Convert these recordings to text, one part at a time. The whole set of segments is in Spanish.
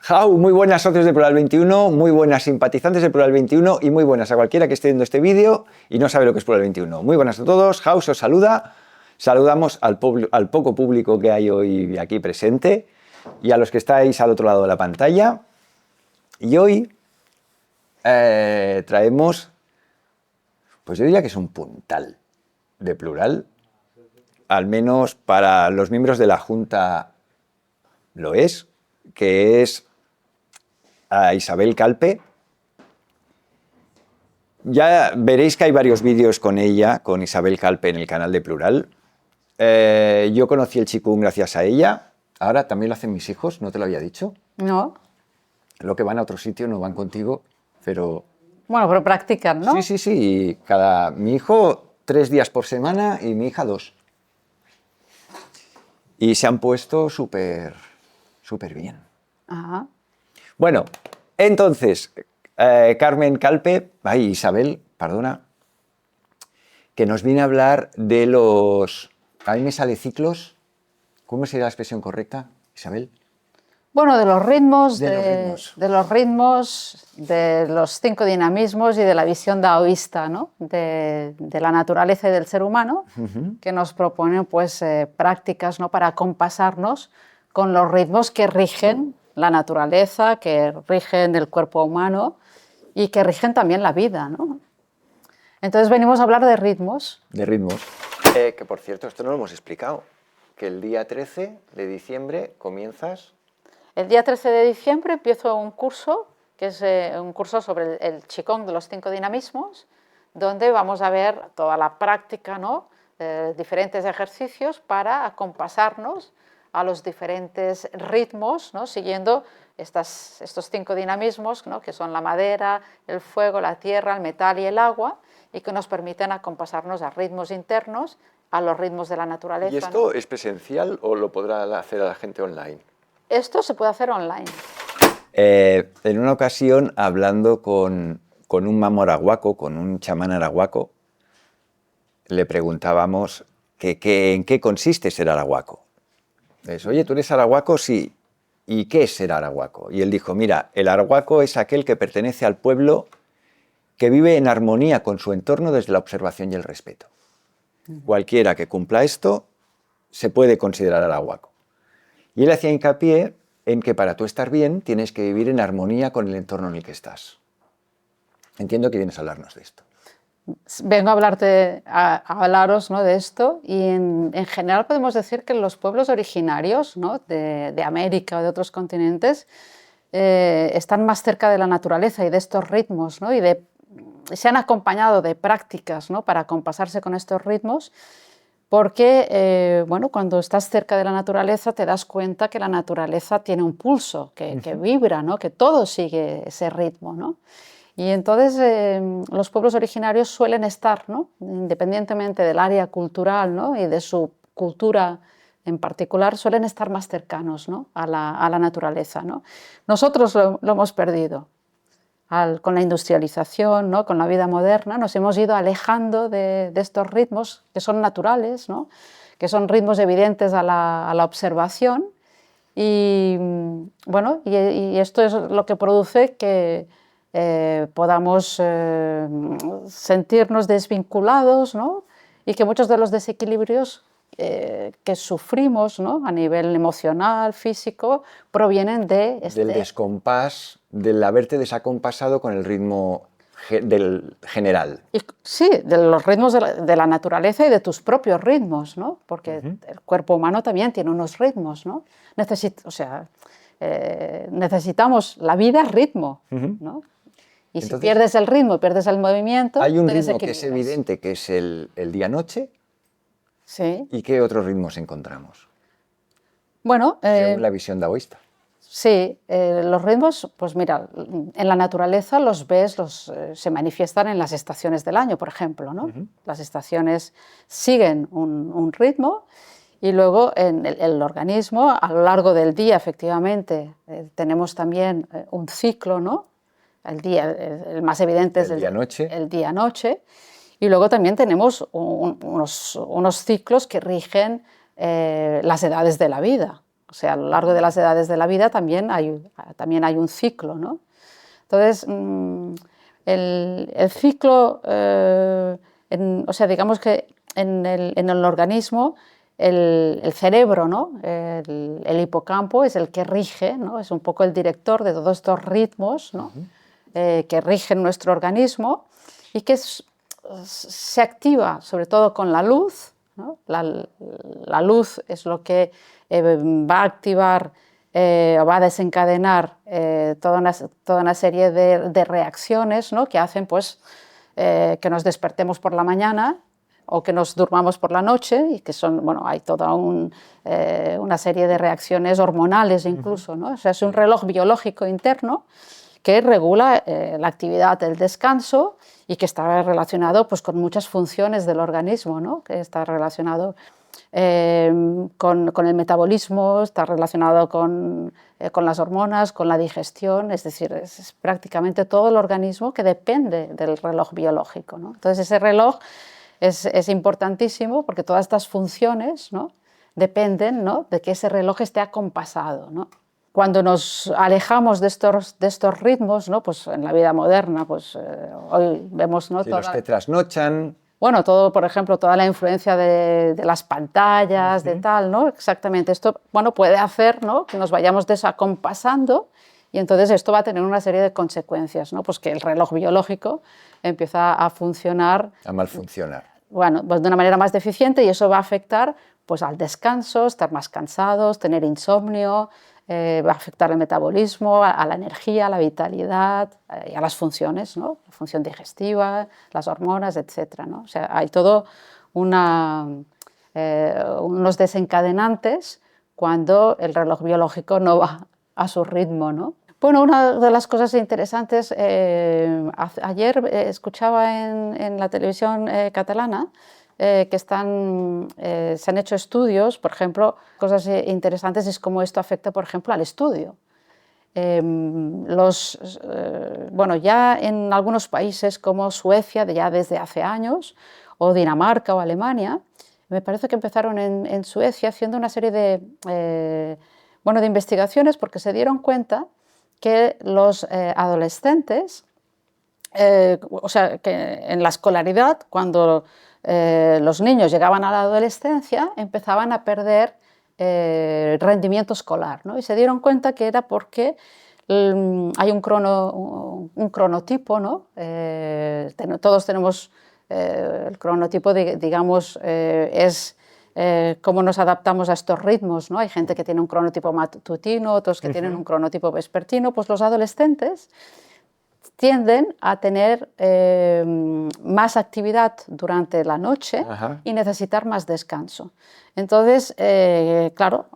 Jau, muy buenas socios de Plural 21, muy buenas simpatizantes de Plural 21 y muy buenas a cualquiera que esté viendo este vídeo y no sabe lo que es Plural 21. Muy buenas a todos, Jau os saluda, saludamos al poco público que hay hoy aquí presente y a los que estáis al otro lado de la pantalla. Y hoy traemos, pues yo diría que es un puntal de Plural, al menos para los miembros de la Junta lo es, que es a Isabel Calpe. Ya veréis que hay varios vídeos con ella, con Isabel Calpe en el canal de Plural. Yo conocí el Qigong gracias a ella. Ahora también lo hacen mis hijos, ¿no te lo había dicho? No. Lo que van a otro sitio no van contigo, pero... Bueno, pero practican, ¿no? Sí. Mi hijo 3 días por semana y mi hija 2. Y se han puesto súper bien. Ajá. Bueno, entonces, Carmen Calpe, Isabel, perdona, que nos viene a hablar de los... A mí me sale ciclos. ¿Cómo sería la expresión correcta, Isabel? Bueno, de los ritmos, De de los 5 dinamismos y de la visión daoísta, ¿no? de la naturaleza y del ser humano, que nos proponen pues, prácticas, ¿no? Para compasarnos con los ritmos que rigen la naturaleza, que rigen el cuerpo humano y que rigen también la vida, ¿no? Entonces venimos a hablar de ritmos. De ritmos. Que por cierto, esto no lo hemos explicado, que el día 13 de diciembre comienzas... El día 13 de diciembre empiezo un curso, que es un curso sobre el Qigong de los 5 dinamismos, donde vamos a ver toda la práctica, ¿no? Diferentes ejercicios para acompasarnos a los diferentes ritmos, ¿no? Siguiendo estos 5 dinamismos, ¿no? Que son la madera, el fuego, la tierra, el metal y el agua, y que nos permiten acompasarnos a ritmos internos, a los ritmos de la naturaleza. ¿Y esto, ¿no? es presencial o lo podrá hacer a la gente online? Esto se puede hacer online. En una ocasión, hablando con un mamo arahuaco, con un chamán arahuaco, le preguntábamos en qué consiste ser arahuaco. Oye, ¿tú eres arahuaco? Sí. ¿Y qué es ser arahuaco? Y él dijo, mira, el arahuaco es aquel que pertenece al pueblo que vive en armonía con su entorno desde la observación y el respeto. Cualquiera que cumpla esto se puede considerar arahuaco. Y él hacía hincapié en que para tú estar bien tienes que vivir en armonía con el entorno en el que estás. Entiendo que vienes a hablarnos de esto. Vengo a hablaros, ¿no? de esto, y en general podemos decir que los pueblos originarios, ¿no? de América o de otros continentes están más cerca de la naturaleza y de estos ritmos, ¿no? y se han acompañado de prácticas, ¿no? para acompasarse con estos ritmos, porque bueno, cuando estás cerca de la naturaleza te das cuenta que la naturaleza tiene un pulso, que vibra, ¿no? que todo sigue ese ritmo, ¿no? Y entonces los pueblos originarios suelen estar, ¿no? independientemente del área cultural, ¿no? y de su cultura en particular, suelen estar más cercanos, ¿no? a la naturaleza, ¿no? Nosotros lo hemos perdido. Con la industrialización, ¿no? con la vida moderna, nos hemos ido alejando de estos ritmos que son naturales, ¿no? que son ritmos evidentes a la observación, y, bueno, y esto es lo que produce que podamos sentirnos desvinculados, ¿no? y que muchos de los desequilibrios que sufrimos, ¿no? a nivel emocional, físico, provienen del descompás, del haberte desacompasado con el ritmo del general. Sí, de los ritmos de la naturaleza y de tus propios ritmos, ¿no? porque el cuerpo humano también tiene unos ritmos, ¿no? Necesitamos, la vida es ritmo, ¿no? Y entonces, si pierdes el ritmo, pierdes el movimiento... Hay un ritmo que es evidente, que es el día-noche. Sí. ¿Y qué otros ritmos encontramos? Bueno... según la visión daoísta. Sí, los ritmos, pues mira, en la naturaleza los ves, se manifiestan en las estaciones del año, por ejemplo, ¿no? Las estaciones siguen un ritmo y luego en el organismo, a lo largo del día, efectivamente, tenemos también un ciclo, ¿no? El más evidente es el día-noche, y luego también tenemos unos ciclos que rigen las edades de la vida. O sea, a lo largo de las edades de la vida también hay un ciclo, ¿no? Entonces, el ciclo, o sea, digamos que en el organismo, el cerebro, ¿no? El hipocampo es el que rige, ¿no? Es un poco el director de todos estos ritmos, ¿no? Que rigen nuestro organismo y que se activa sobre todo con la luz, ¿no? La luz es lo que va a activar o va a desencadenar toda una serie de reacciones, ¿no? Que hacen pues, que nos despertemos por la mañana o que nos durmamos por la noche, y que son, bueno, hay toda una serie de reacciones hormonales incluso, ¿no? O sea, es un reloj biológico interno que regula la actividad del descanso y que está relacionado pues, con muchas funciones del organismo, ¿no? Que está relacionado con el metabolismo, está relacionado con las hormonas, con la digestión, es decir, es prácticamente todo el organismo que depende del reloj biológico, ¿no? Entonces ese reloj es importantísimo porque todas estas funciones, ¿no? Dependen, ¿no? De que ese reloj esté acompasado, ¿no? Cuando nos alejamos de estos ritmos, ¿no? Pues en la vida moderna, pues hoy vemos, ¿no? Sí, los que trasnochan. Bueno, todo, por ejemplo, toda la influencia de las pantallas, de tal, ¿no? Exactamente. Esto, bueno, puede hacer, ¿no? Que nos vayamos desacompasando, y entonces esto va a tener una serie de consecuencias, ¿no? Pues que el reloj biológico empieza a funcionar. A malfuncionar. Bueno, pues de una manera más deficiente, y eso va a afectar pues, al descanso, estar más cansados, tener insomnio, va a afectar al metabolismo, a la energía, a la vitalidad y a las funciones, ¿no? La función digestiva, las hormonas, etc., ¿no? O sea, hay todo unos desencadenantes cuando el reloj biológico no va a su ritmo, ¿no? Bueno, una de las cosas interesantes, ayer escuchaba en la televisión catalana que se han hecho estudios, por ejemplo, cosas interesantes es cómo esto afecta, por ejemplo, al estudio. Bueno, ya en algunos países como Suecia, ya desde hace años, o Dinamarca o Alemania, me parece que empezaron en Suecia haciendo una serie de investigaciones, porque se dieron cuenta que los adolescentes, o sea, que en la escolaridad, cuando los niños llegaban a la adolescencia, empezaban a perder rendimiento escolar, ¿no? Y se dieron cuenta que era porque hay un cronotipo, ¿no? Todos tenemos el cronotipo, digamos, es cómo nos adaptamos a estos ritmos, ¿no? Hay gente que tiene un cronotipo matutino, otros que tienen un cronotipo vespertino. Pues los adolescentes tienden a tener más actividad durante la noche. Ajá. Y necesitar más descanso. Entonces, claro,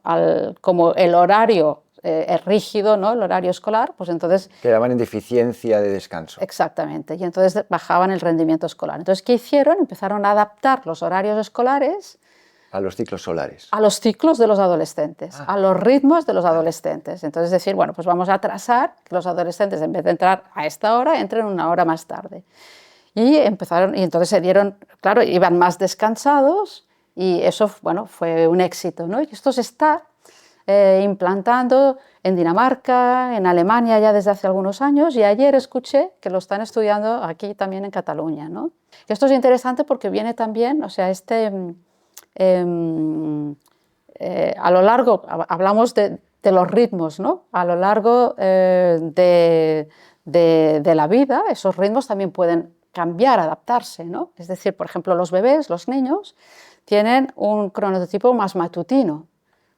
como el horario es rígido, ¿no? El horario escolar, pues entonces... Quedaban en deficiencia de descanso. Exactamente, y entonces bajaban el rendimiento escolar. Entonces, ¿qué hicieron? Empezaron a adaptar los horarios escolares a los ciclos solares. A los ciclos de los adolescentes, a los ritmos de los adolescentes. Entonces, decir, bueno, pues vamos a atrasar que los adolescentes, en vez de entrar a esta hora, entren una hora más tarde. Y entonces se dieron, claro, iban más descansados, y eso, bueno, fue un éxito, ¿no? Y esto se está implantando en Dinamarca, en Alemania ya desde hace algunos años, y ayer escuché que lo están estudiando aquí también en Cataluña, ¿no? Y esto es interesante porque viene también, o sea, a lo largo, hablamos de los ritmos, ¿no? A lo largo de la vida, esos ritmos también pueden cambiar, adaptarse, ¿no? Es decir, por ejemplo, los bebés, los niños, tienen un cronotipo más matutino.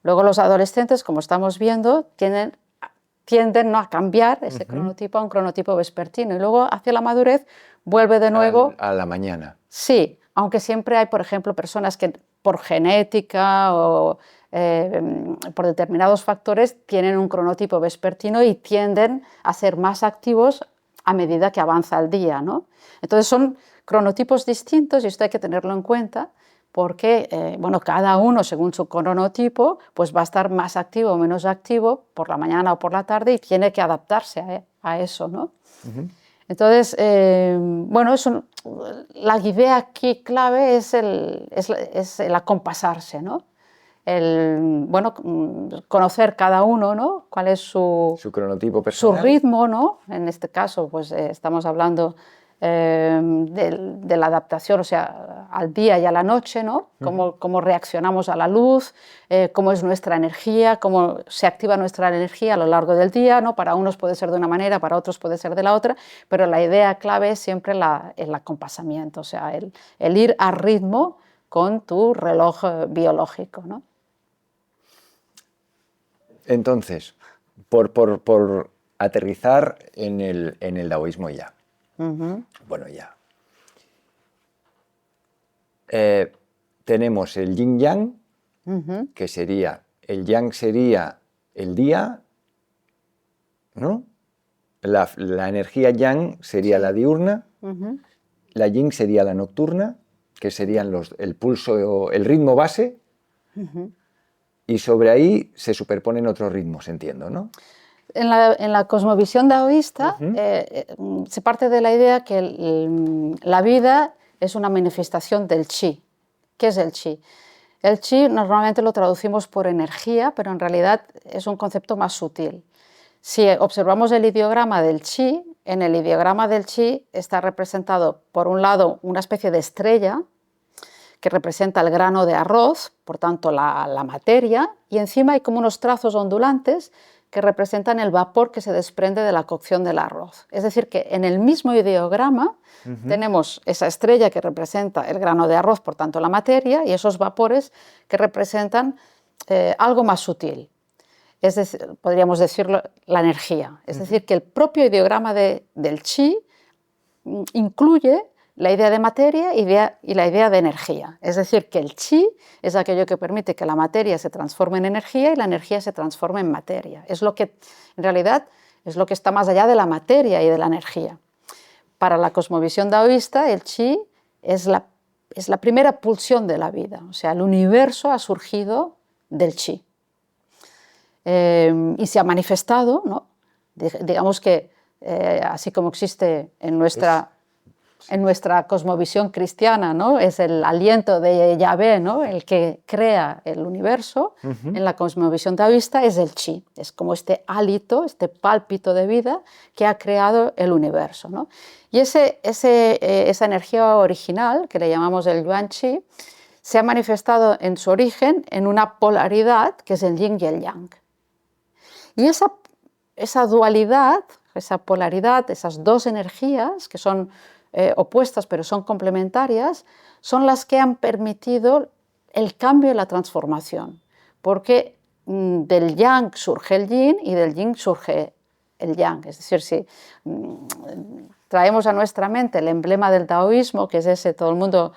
Luego los adolescentes, como estamos viendo, tienden, ¿no?, a cambiar ese cronotipo a un cronotipo vespertino, y luego hacia la madurez vuelve de nuevo... A la mañana. Sí, aunque siempre hay, por ejemplo, personas que por genética o por determinados factores tienen un cronotipo vespertino y tienden a ser más activos a medida que avanza el día, ¿no? Entonces son cronotipos distintos, y esto hay que tenerlo en cuenta porque bueno, cada uno según su cronotipo pues va a estar más activo o menos activo por la mañana o por la tarde, y tiene que adaptarse a eso, ¿no? Entonces, bueno, la idea aquí clave es el acompasarse, ¿no? bueno, conocer cada uno, ¿no? Cuál es su cronotipo su personal. ritmo, ¿no? En este caso, pues estamos hablando de la adaptación, o sea, al día y a la noche, ¿no? Cómo reaccionamos a la luz, cómo es nuestra energía, cómo se activa nuestra energía a lo largo del día, ¿no? Para unos puede ser de una manera, para otros puede ser de la otra, pero la idea clave es siempre el acompasamiento, o sea, el ir a ritmo con tu reloj biológico, ¿no? Entonces, por aterrizar en el daoísmo ya. Bueno, ya. Tenemos el yin-yang, que sería, el yang sería el día, ¿no? La energía yang sería la diurna, la yin sería la nocturna, que serían el pulso, el ritmo base, y sobre ahí se superponen otros ritmos, entiendo, ¿no? En la cosmovisión daoísta se parte de la idea que la vida es una manifestación del chi. ¿Qué es el chi? El chi normalmente lo traducimos por energía, pero en realidad es un concepto más sutil. Si observamos el ideograma del chi, en el ideograma del chi está representado, por un lado, una especie de estrella que representa el grano de arroz, por tanto la materia, y encima hay como unos trazos ondulantes que representan el vapor que se desprende de la cocción del arroz. Es decir, que en el mismo ideograma tenemos esa estrella que representa el grano de arroz, por tanto la materia, y esos vapores que representan algo más sutil. Es decir, podríamos decirlo, la energía. Es decir, que el propio ideograma del chi incluye la idea de materia y la idea de energía. Es decir, que el chi es aquello que permite que la materia se transforme en energía y la energía se transforme en materia. Es lo que, en realidad, es lo que está más allá de la materia y de la energía. Para la cosmovisión daoísta, el chi es la primera pulsión de la vida. O sea, el universo ha surgido del chi. Y se ha manifestado, ¿no? Digamos que así como existe en nuestra cosmovisión cristiana, ¿no? Es el aliento de Yahvé, ¿no? El que crea el universo. En la cosmovisión taoísta es el chi, es como este hálito, este pálpito de vida que ha creado el universo, ¿no? Y esa energía original, que le llamamos el yuan chi, se ha manifestado en su origen en una polaridad que es el yin y el yang. Y esa dualidad, esa polaridad, esas dos energías que son opuestas pero son complementarias, son las que han permitido el cambio y la transformación, porque del yang surge el yin y del yin surge el yang. Es decir, si traemos a nuestra mente el emblema del taoísmo, que es ese, todo el mundo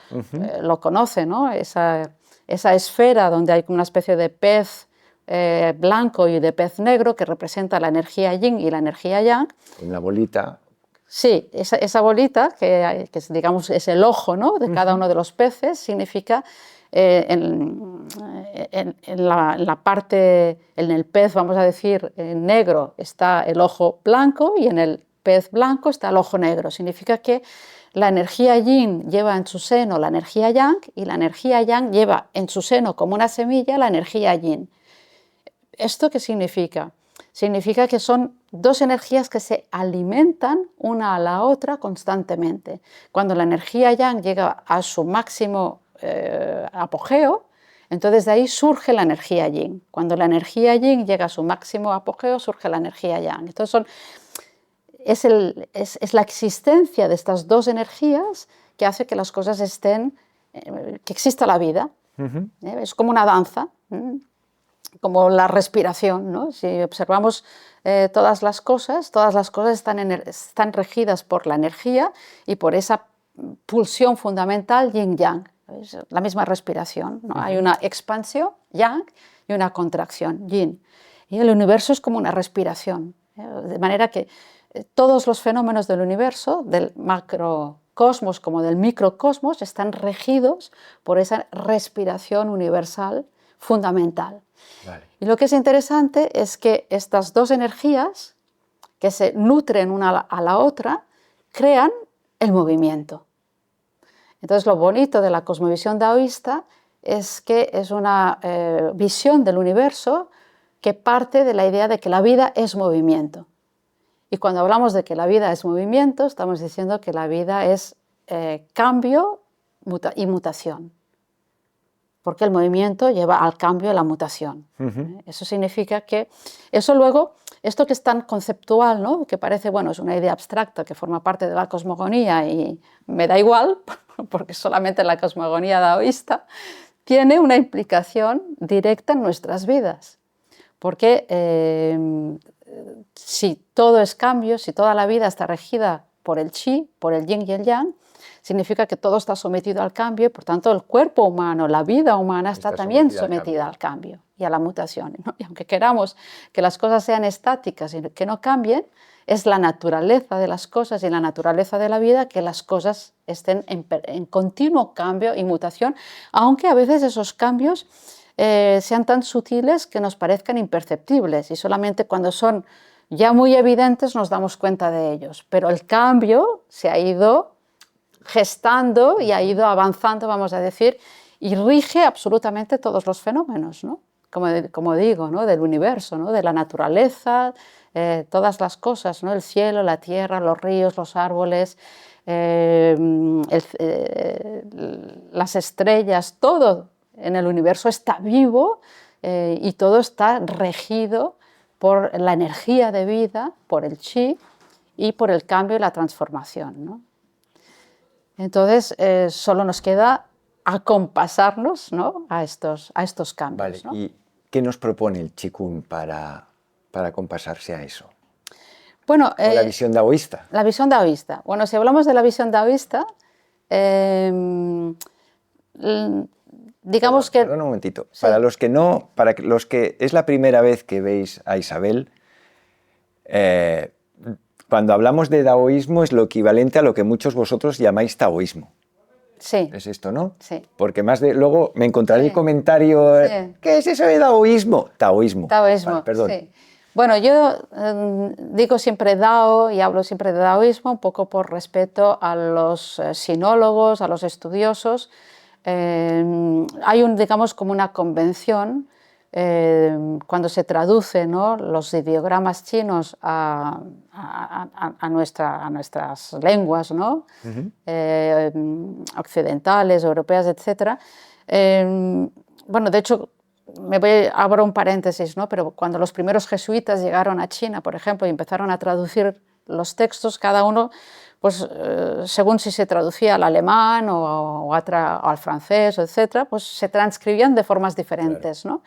lo conoce, ¿no? Esa esfera donde hay una especie de pez blanco y de pez negro que representa la energía yin y la energía yang. Una bolita. Sí, esa bolita, que digamos es el ojo, ¿no? De cada uno de los peces, significa en la parte, en el pez, vamos a decir, negro está el ojo blanco y en el pez blanco está el ojo negro. Significa que la energía yin lleva en su seno la energía yang y la energía yang lleva en su seno como una semilla la energía yin. ¿Esto qué significa? Significa que son dos energías que se alimentan una a la otra constantemente. Cuando la energía yang llega a su máximo apogeo, entonces de ahí surge la energía yin. Cuando la energía yin llega a su máximo apogeo, surge la energía yang. Entonces es la existencia de estas dos energías que hace que las cosas estén, que exista la vida. Es como una danza. Como la respiración, ¿no? Si observamos todas las cosas están regidas por la energía y por esa pulsión fundamental yin-yang, es la misma respiración, ¿no? Hay una expansión, yang, y una contracción, yin. Y el universo es como una respiración, de manera que todos los fenómenos del universo, del macrocosmos como del microcosmos, están regidos por esa respiración universal fundamental. Vale. Y lo que es interesante es que estas dos energías que se nutren una a la otra crean el movimiento. Entonces lo bonito de la cosmovisión daoísta es que es una visión del universo que parte de la idea de que la vida es movimiento. Y cuando hablamos de que la vida es movimiento, estamos diciendo que la vida es cambio y mutación, porque el movimiento lleva al cambio y la mutación. Eso significa que eso luego, esto que es tan conceptual, ¿no? Que parece, bueno, es una idea abstracta que forma parte de la cosmogonía y me da igual, porque solamente la cosmogonía daoísta, tiene una implicación directa en nuestras vidas. Porque si todo es cambio, si toda la vida está regida por el chi, por el yin y el yang, significa que todo está sometido al cambio y por tanto el cuerpo humano, la vida humana está también sometida al cambio y a la mutación, ¿no? Y aunque queramos que las cosas sean estáticas y que no cambien, es la naturaleza de las cosas y la naturaleza de la vida que las cosas estén en continuo cambio y mutación, aunque a veces esos cambios sean tan sutiles que nos parezcan imperceptibles y solamente cuando son ya muy evidentes nos damos cuenta de ellos. Pero el cambio se ha ido gestando y ha ido avanzando, vamos a decir, y rige absolutamente todos los fenómenos, ¿no? Como digo, ¿no? Del universo, ¿no? De la naturaleza, todas las cosas, ¿no? El cielo, la tierra, los ríos, los árboles, las estrellas, todo en el universo está vivo y todo está regido por la energía de vida, por el chi y por el cambio y la transformación, ¿no? Entonces, solo nos queda acompasarnos, ¿no? a estos cambios. Vale, ¿no? ¿y qué nos propone el Qigong para acompasarse a eso? Bueno, ¿O la visión daoísta? La visión daoísta. Bueno, si hablamos de la visión daoísta, digamos que... Perdón un momentito. Sí. Para los que es la primera vez que veis a Isabel, cuando hablamos de daoísmo es lo equivalente a lo que muchos vosotros llamáis taoísmo. Sí. Es esto, ¿no? Sí. Porque luego me encontraré el comentario, Sí. ¿qué es eso de daoísmo? Taoísmo. Taoísmo, vale, perdón. sí. Bueno, yo digo siempre Dao y hablo siempre de daoísmo un poco por respeto a los sinólogos, a los estudiosos. Hay digamos, como una convención cuando se traduce, ¿no? Los ideogramas chinos a nuestras lenguas, ¿no? Occidentales, europeas, etc. Bueno, de hecho, abro un paréntesis, ¿no? Pero cuando los primeros jesuitas llegaron a China, por ejemplo, y empezaron a traducir los textos, cada uno, pues, según si se traducía al alemán o al francés, etc., pues se transcribían de formas diferentes, ¿no?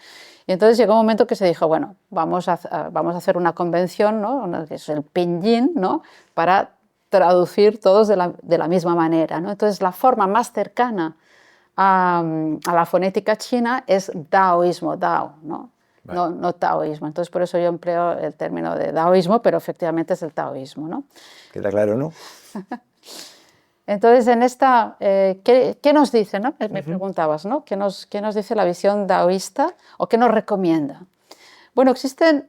Y entonces llegó un momento que se dijo, bueno, vamos a hacer una convención, ¿no? Que es el pinyin, ¿no? Para traducir todos de la misma manera, ¿no? Entonces la forma más cercana a la fonética china es daoísmo, Dao, ¿no? Vale. No taoísmo. Entonces por eso yo empleo el término de daoísmo, pero efectivamente es el taoísmo, ¿no? Queda claro, ¿no? Entonces, en esta, ¿qué nos dice? ¿No? Me preguntabas, ¿no? ¿Qué nos dice la visión daoísta o qué nos recomienda? Bueno, existen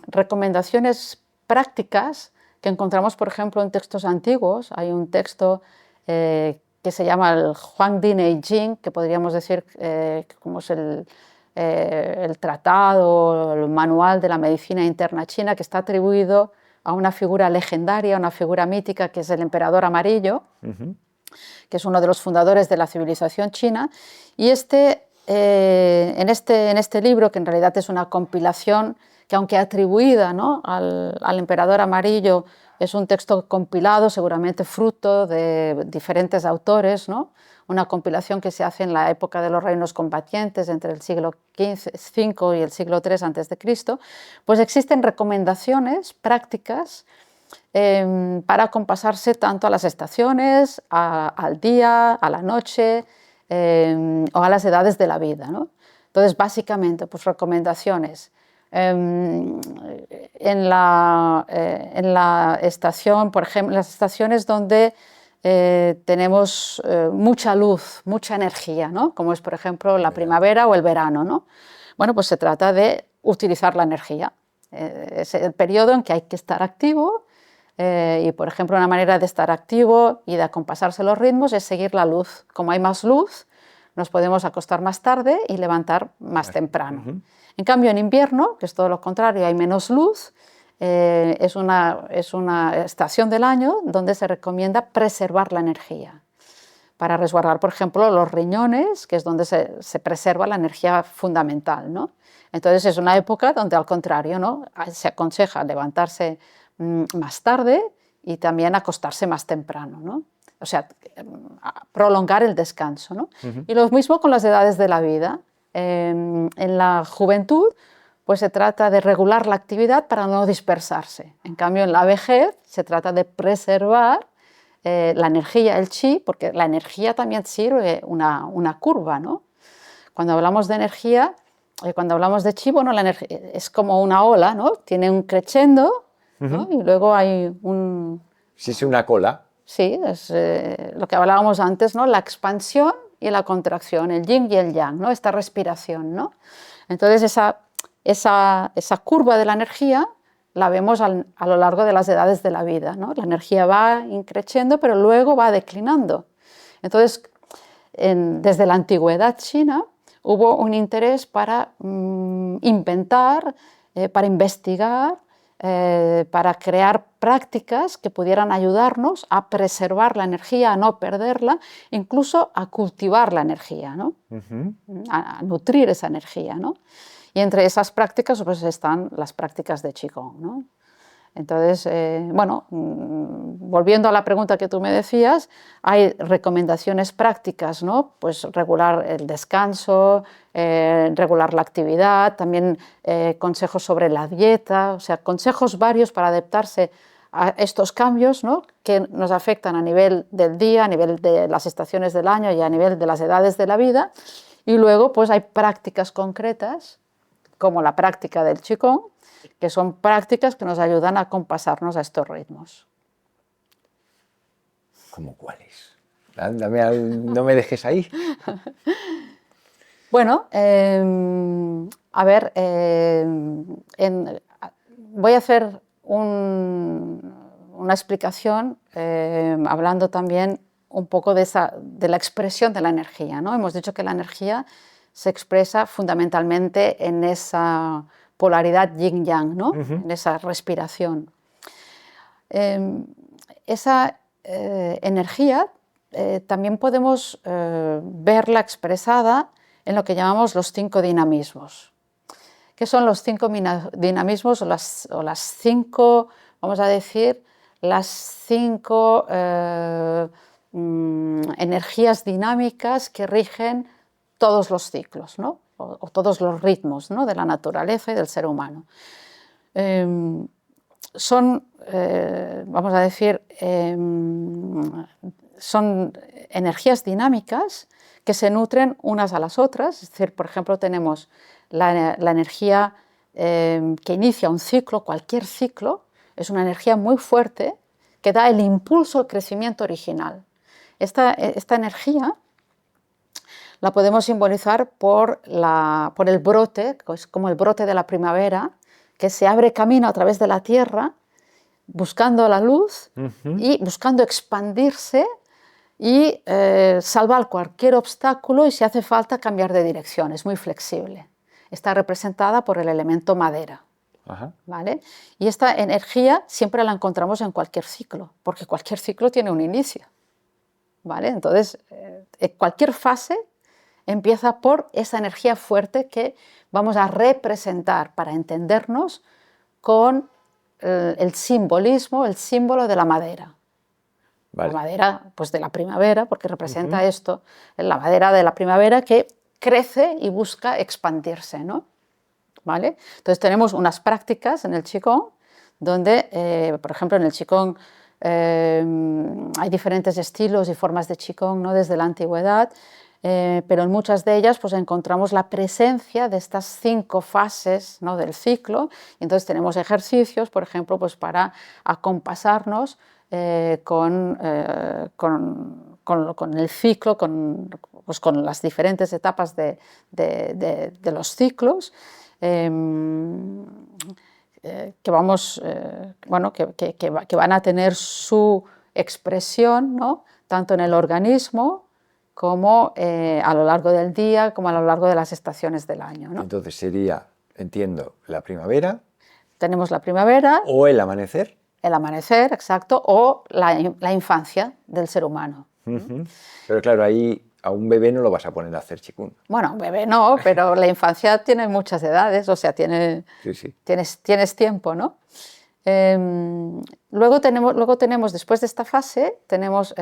recomendaciones prácticas que encontramos, por ejemplo, en textos antiguos. Hay un texto que se llama el Huangdi Neijing, que podríamos decir como es el tratado, el manual de la medicina interna china, que está atribuido a una figura legendaria, una figura mítica, que es el emperador amarillo, que es uno de los fundadores de la civilización china. Y en este libro, que en realidad es una compilación, que aunque atribuida, ¿no? al emperador amarillo, es un texto compilado, seguramente fruto de diferentes autores, ¿no? Una compilación que se hace en la época de los reinos combatientes, entre el siglo V y el siglo III a.C., pues existen recomendaciones prácticas para acompasarse tanto a las estaciones, al día, a la noche o a las edades de la vida, ¿no? Entonces, básicamente, pues recomendaciones. En la estación, por ejemplo, en las estaciones donde tenemos mucha luz, mucha energía, ¿no? Como es, por ejemplo, la primavera o el verano, ¿no? Bueno, pues se trata de utilizar la energía. Es el periodo en que hay que estar activo y, por ejemplo, una manera de estar activo y de acompasarse los ritmos es seguir la luz. Como hay más luz, nos podemos acostar más tarde y levantar más temprano. En cambio, en invierno, que es todo lo contrario, hay menos luz, es una estación del año donde se recomienda preservar la energía, para resguardar, por ejemplo, los riñones, que es donde se preserva la energía fundamental, ¿no? Entonces es una época donde, al contrario, ¿no?, se aconseja levantarse más tarde y también acostarse más temprano, ¿no? O sea, prolongar el descanso, ¿no? Y lo mismo con las edades de la vida. En la juventud, pues se trata de regular la actividad para no dispersarse. En cambio, en la vejez se trata de preservar la energía, el chi, porque la energía también sirve una curva, ¿no? Cuando hablamos de energía, cuando hablamos de chi, bueno, la energía es como una ola, ¿no? Tiene un crescendo, ¿no? Y luego hay un... Sí, es una cola. Sí, es lo que hablábamos antes, ¿no? La expansión y la contracción, el yin y el yang, ¿no? Esta respiración, ¿no? Entonces esa curva de la energía la vemos a lo largo de las edades de la vida, ¿no? La energía va increciendo, pero luego va declinando. Entonces, desde la antigüedad china hubo un interés para inventar, para investigar, para crear prácticas que pudieran ayudarnos a preservar la energía, a no perderla, incluso a cultivar la energía, ¿no? A nutrir esa energía, ¿no? Y entre esas prácticas pues están las prácticas de Qigong, ¿no? Entonces, bueno, volviendo a la pregunta que tú me decías, hay recomendaciones prácticas, ¿no? Pues regular el descanso, regular la actividad, también consejos sobre la dieta, o sea, consejos varios para adaptarse a estos cambios, ¿no?, que nos afectan a nivel del día, a nivel de las estaciones del año y a nivel de las edades de la vida. Y luego, pues hay prácticas concretas, como la práctica del Qigong, que son prácticas que nos ayudan a compasarnos a estos ritmos. ¿Cómo cuáles? No me dejes ahí. Bueno, a ver, voy a hacer una explicación hablando también un poco de la expresión de la energía, ¿no? Hemos dicho que la energía se expresa fundamentalmente en esa polaridad yin-yang, ¿no? En esa respiración. Esa energía también podemos verla expresada en lo que llamamos los 5 dinamismos. ¿Qué son los 5 dinamismos o las 5, vamos a decir, las 5 energías dinámicas que rigen todos los ciclos, ¿no? o todos los ritmos, ¿no?, de la naturaleza y del ser humano? Son, vamos a decir, son energías dinámicas que se nutren unas a las otras. Es decir, por ejemplo, tenemos la energía que inicia un ciclo, cualquier ciclo, es una energía muy fuerte que da el impulso al crecimiento original. Esta energía la podemos simbolizar por el brote, que es como el brote de la primavera, que se abre camino a través de la tierra, buscando la luz y buscando expandirse y salvar cualquier obstáculo y, si hace falta, cambiar de dirección. Es muy flexible. Está representada por el elemento madera. ¿Vale? Y esta energía siempre la encontramos en cualquier ciclo, porque cualquier ciclo tiene un inicio. ¿Vale? Entonces, cualquier fase empieza por esa energía fuerte que vamos a representar para entendernos con el simbolismo, el símbolo de la madera. Vale. La madera, pues, de la primavera, porque representa esto, la madera de la primavera que crece y busca expandirse, ¿no? ¿Vale? Entonces tenemos unas prácticas en el Qigong donde, por ejemplo, en el Qigong hay diferentes estilos y formas de Qigong, ¿no?, desde la antigüedad, pero en muchas de ellas pues encontramos la presencia de estas 5 fases, ¿no?, del ciclo. Y entonces tenemos ejercicios, por ejemplo, pues para acompasarnos con el ciclo, pues con las diferentes etapas de los ciclos, que van a tener su expresión, ¿no?, tanto en el organismo como a lo largo del día, como a lo largo de las estaciones del año, ¿no? Entonces sería, entiendo, la primavera. Tenemos la primavera. O el amanecer. El amanecer, exacto, o la infancia del ser humano. Pero claro, ahí a un bebé no lo vas a poner a hacer chikun. Bueno, un bebé no, pero la infancia tiene muchas edades, o sea, Sí. tienes tiempo, ¿no? Luego tenemos, después de esta fase, tenemos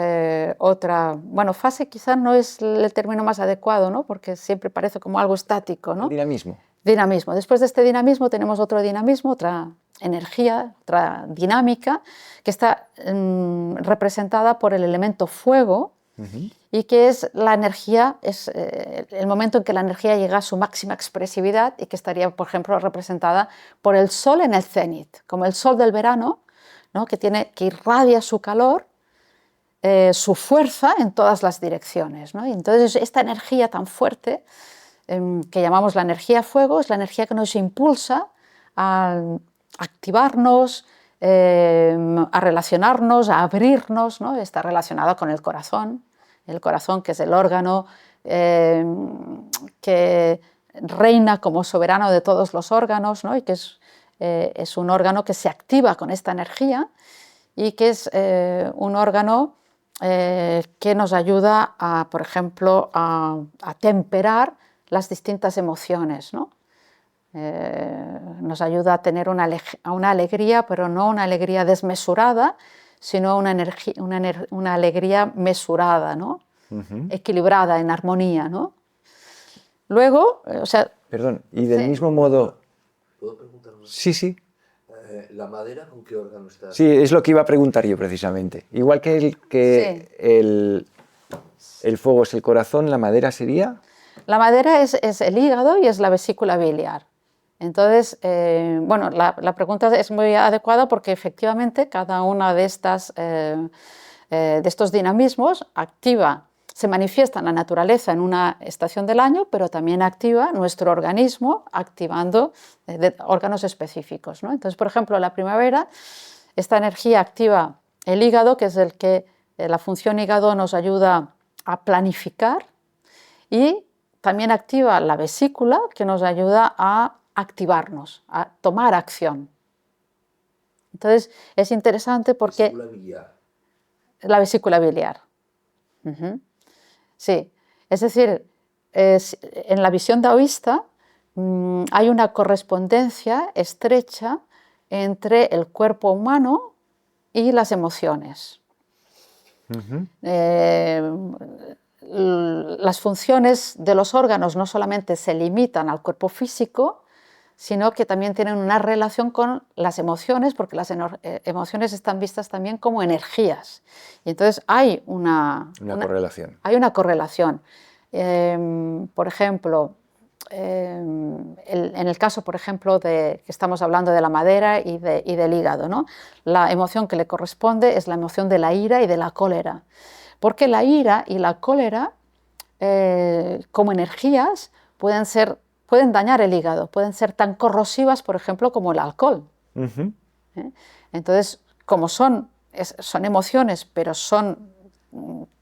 otra, bueno, fase quizás no es el término más adecuado, ¿no? Porque siempre parece como algo estático, ¿no? El dinamismo. Dinamismo. Después de este dinamismo tenemos otro dinamismo, otra energía, otra dinámica, que está representada por el elemento fuego, y que es la energía, es el momento en que la energía llega a su máxima expresividad y que estaría, por ejemplo, representada por el sol en el cenit, como el sol del verano, ¿no? que irradia su calor, su fuerza en todas las direcciones, ¿no? Y entonces esta energía tan fuerte, que llamamos la energía fuego, es la energía que nos impulsa a activarnos, a relacionarnos, a abrirnos, ¿no? Está relacionada con el corazón, que es el órgano que reina como soberano de todos los órganos, ¿no? Y que es un órgano que se activa con esta energía y que es un órgano que nos ayuda, por ejemplo, a temperar las distintas emociones, ¿no? Nos ayuda a tener una alegría, pero no una alegría desmesurada, sino una alegría mesurada, ¿no? Equilibrada, en armonía, ¿no? Luego, Perdón, y del mismo modo... ¿Puedo preguntar una cosa? Sí. ¿La madera con qué órgano está? Sí, es lo que iba a preguntar yo precisamente. Igual que el fuego es el corazón, ¿la madera sería? La madera es el hígado y es la vesícula biliar. Entonces, bueno, la pregunta es muy adecuada porque efectivamente cada una de estos dinamismos se manifiesta en la naturaleza en una estación del año, pero también activa nuestro organismo activando órganos específicos, ¿no? Entonces, por ejemplo, en la primavera, esta energía activa el hígado, que es la función hígado nos ayuda a planificar, y también activa la vesícula, que nos ayuda a activarnos, a tomar acción. Entonces, es interesante porque... Vesícula biliar. La vesícula biliar. Sí, es decir, en la visión taoísta hay una correspondencia estrecha entre el cuerpo humano y las emociones. Las funciones de los órganos no solamente se limitan al cuerpo físico, sino que también tienen una relación con las emociones, porque las emociones están vistas también como energías. Y entonces hay una correlación. Hay una correlación. Por ejemplo, en el caso, por ejemplo, que estamos hablando de la madera y del hígado, ¿no? La emoción que le corresponde es la emoción de la ira y de la cólera. Porque la ira y la cólera, como energías, pueden dañar el hígado, pueden ser tan corrosivas, por ejemplo, como el alcohol. Entonces, como son emociones, pero son,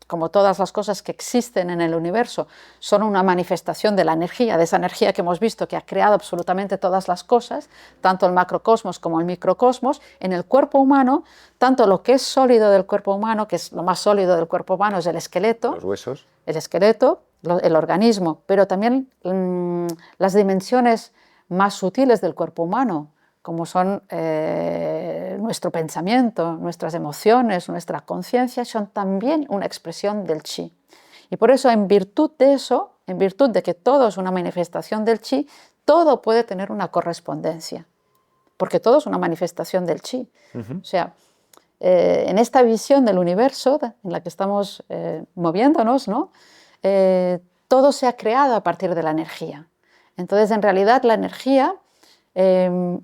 como todas las cosas que existen en el universo, son una manifestación de la energía, de esa energía que hemos visto que ha creado absolutamente todas las cosas, tanto el macrocosmos como el microcosmos, en el cuerpo humano, tanto lo que es sólido del cuerpo humano, que es lo más sólido del cuerpo humano, es el esqueleto. Los huesos. El esqueleto, el organismo, pero también las dimensiones más sutiles del cuerpo humano, como son nuestro pensamiento, nuestras emociones, nuestra conciencia, son también una expresión del chi. Y por eso, en virtud de eso, en virtud de que todo es una manifestación del chi, todo puede tener una correspondencia, porque todo es una manifestación del chi. O sea, en esta visión del universo en la que estamos moviéndonos, ¿no? Todo se ha creado a partir de la energía. Entonces, en realidad, la energía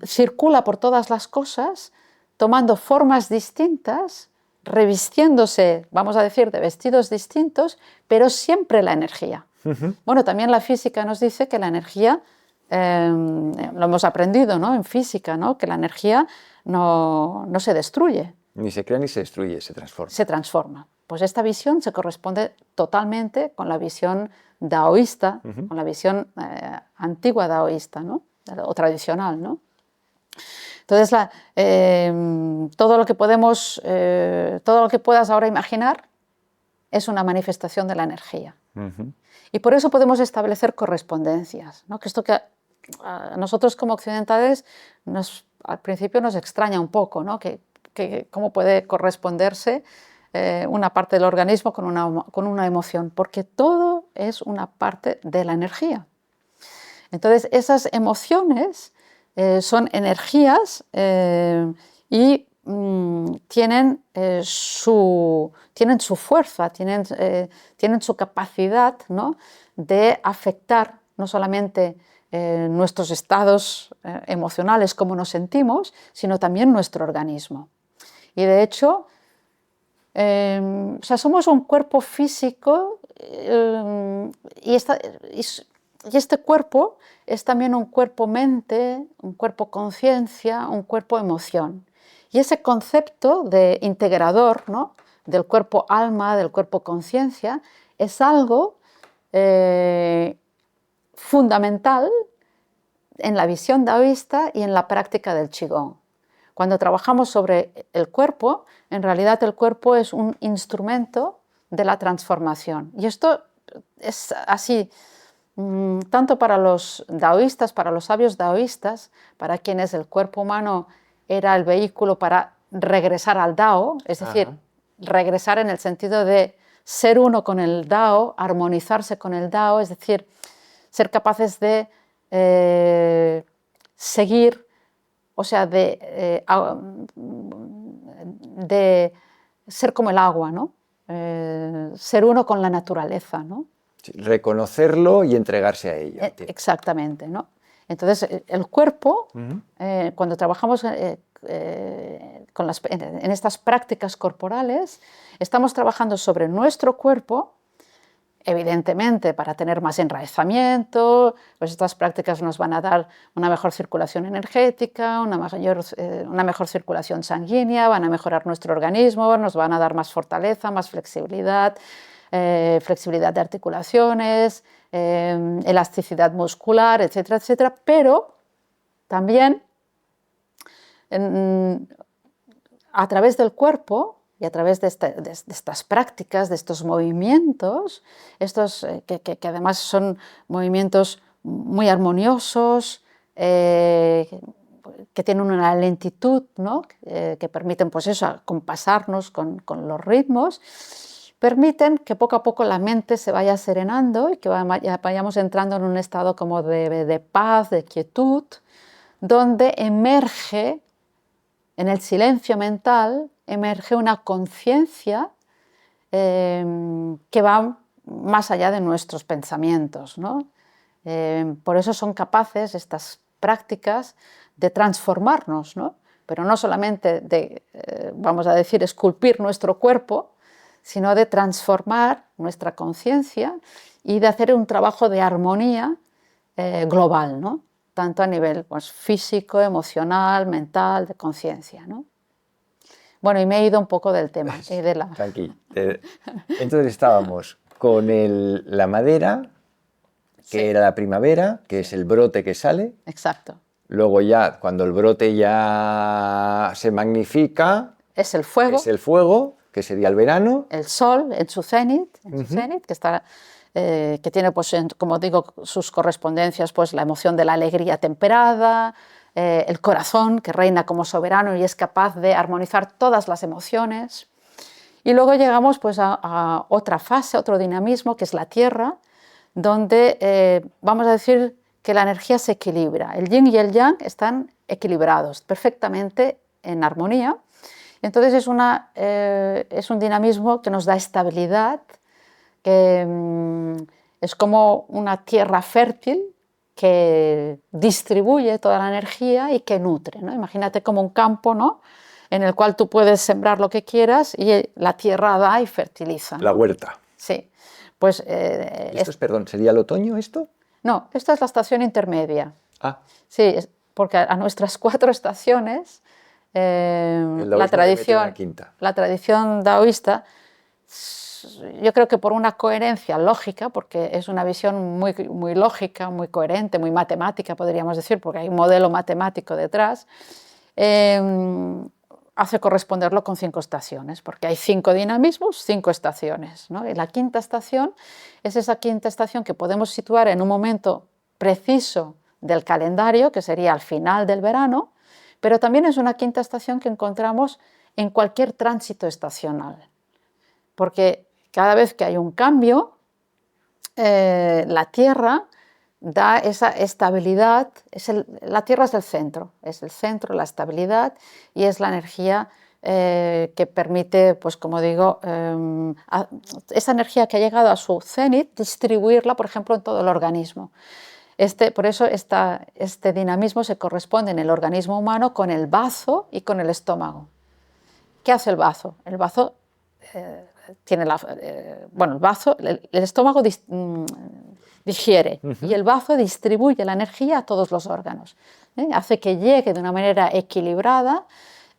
circula por todas las cosas, tomando formas distintas, revistiéndose, vamos a decir, de vestidos distintos, pero siempre la energía. Bueno, también la física nos dice que la energía, lo hemos aprendido, ¿no? En física, ¿no? Que la energía no se destruye. Ni se crea ni se destruye, se transforma. Se transforma. Pues esta visión se corresponde totalmente con la visión daoísta, con la visión antigua daoísta, ¿no? O tradicional, ¿no? Entonces, todo lo que puedas ahora imaginar es una manifestación de la energía. Y por eso podemos establecer correspondencias, ¿no? Que esto que a nosotros como occidentales al principio nos extraña un poco, ¿no? Que cómo puede corresponderse una parte del organismo con una emoción, porque todo es una parte de la energía. Entonces, esas emociones son energías y tienen su fuerza, tienen su capacidad, ¿no? De afectar no solamente nuestros estados emocionales, cómo nos sentimos, sino también nuestro organismo. Y de hecho, o sea, somos un cuerpo físico y este cuerpo es también un cuerpo-mente, un cuerpo-conciencia, un cuerpo-emoción. Y ese concepto de integrador, ¿no? Del cuerpo-alma, del cuerpo-conciencia, es algo fundamental en la visión daoísta y en la práctica del Qigong. Cuando trabajamos sobre el cuerpo, en realidad el cuerpo es un instrumento de la transformación. Y esto es así, tanto para los daoístas, para los sabios daoístas, para quienes el cuerpo humano era el vehículo para regresar al Dao, es decir, regresar en el sentido de ser uno con el Dao, armonizarse con el Dao, es decir, ser capaces de seguir, o sea, de ser como el agua, ¿no? Ser uno con la naturaleza, ¿no? Sí, reconocerlo y entregarse a ello. Exactamente, ¿no? Entonces, el cuerpo, cuando trabajamos en estas prácticas corporales, estamos trabajando sobre nuestro cuerpo. Evidentemente, para tener más enraizamiento, pues estas prácticas nos van a dar una mejor circulación energética, una mejor circulación sanguínea, van a mejorar nuestro organismo, nos van a dar más fortaleza, más flexibilidad, flexibilidad de articulaciones, elasticidad muscular, etcétera, etcétera, pero también a través del cuerpo y a través de estas prácticas, de estos movimientos, que además son movimientos muy armoniosos, que tienen una lentitud, ¿no? Que permiten, pues eso, acompasarnos con los ritmos, permiten que poco a poco la mente se vaya serenando y que vayamos entrando en un estado como de paz, de quietud, donde emerge, en el silencio mental, emerge una conciencia que va más allá de nuestros pensamientos, ¿no? Por eso son capaces estas prácticas de transformarnos, ¿no? Pero no solamente de, vamos a decir, esculpir nuestro cuerpo, sino de transformar nuestra conciencia y de hacer un trabajo de armonía global, ¿no? Tanto a nivel, pues, físico, emocional, mental, de conciencia, ¿no? Bueno, y me he ido un poco del tema. Tranqui. Entonces estábamos con la madera, que era la primavera, que es el brote que sale. Exacto. Luego ya, cuando el brote ya se magnifica... Es el fuego. Es el fuego, que sería el verano. El sol en su cenit, que tiene, pues, como digo, sus correspondencias, pues la emoción de la alegría temperada, el corazón que reina como soberano y es capaz de armonizar todas las emociones. Y luego llegamos, pues, a otra fase, otro dinamismo, que es la tierra, donde vamos a decir que la energía se equilibra. El yin y el yang están equilibrados, perfectamente en armonía. Entonces es un dinamismo que nos da estabilidad, que es como una tierra fértil que distribuye toda la energía y que nutre, ¿no? Imagínate como un campo, ¿no? En el cual tú puedes sembrar lo que quieras y la tierra da y fertiliza, ¿no? La huerta. Sí. Pues, ¿Esto es, perdón, sería el otoño esto? No, esta es la estación intermedia. Ah. Sí, porque a nuestras 4 estaciones la tradición daoísta yo creo que por una coherencia lógica, porque es una visión muy, muy lógica, muy coherente, muy matemática, podríamos decir, porque hay un modelo matemático detrás, hace corresponderlo con 5 estaciones, porque hay 5 dinamismos, 5 estaciones, ¿no? Y la quinta estación es esa quinta estación que podemos situar en un momento preciso del calendario, que sería al final del verano, pero también es una quinta estación que encontramos en cualquier tránsito estacional, porque cada vez que hay un cambio, la Tierra da esa estabilidad, la Tierra es el centro, la estabilidad, y es la energía que permite, pues como digo, esa energía que ha llegado a su cenit, distribuirla, por ejemplo, en todo el organismo. Por eso este dinamismo se corresponde en el organismo humano con el bazo y con el estómago. ¿Qué hace el bazo? El bazo tiene el estómago digiere y el bazo distribuye la energía a todos los órganos. Hace que llegue de una manera equilibrada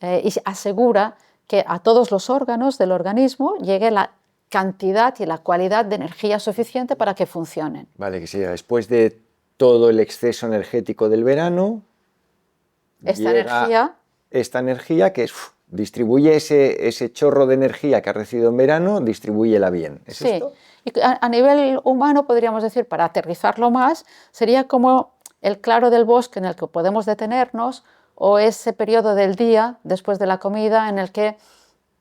y asegura que a todos los órganos del organismo llegue la cantidad y la cualidad de energía suficiente para que funcionen. Vale, que sea después de todo el exceso energético del verano, esta energía que distribuye ese chorro de energía que ha recibido en verano, distribúyela bien. ¿Es esto? Y a nivel humano, podríamos decir, para aterrizarlo más, sería como el claro del bosque en el que podemos detenernos, o ese periodo del día, después de la comida, en el que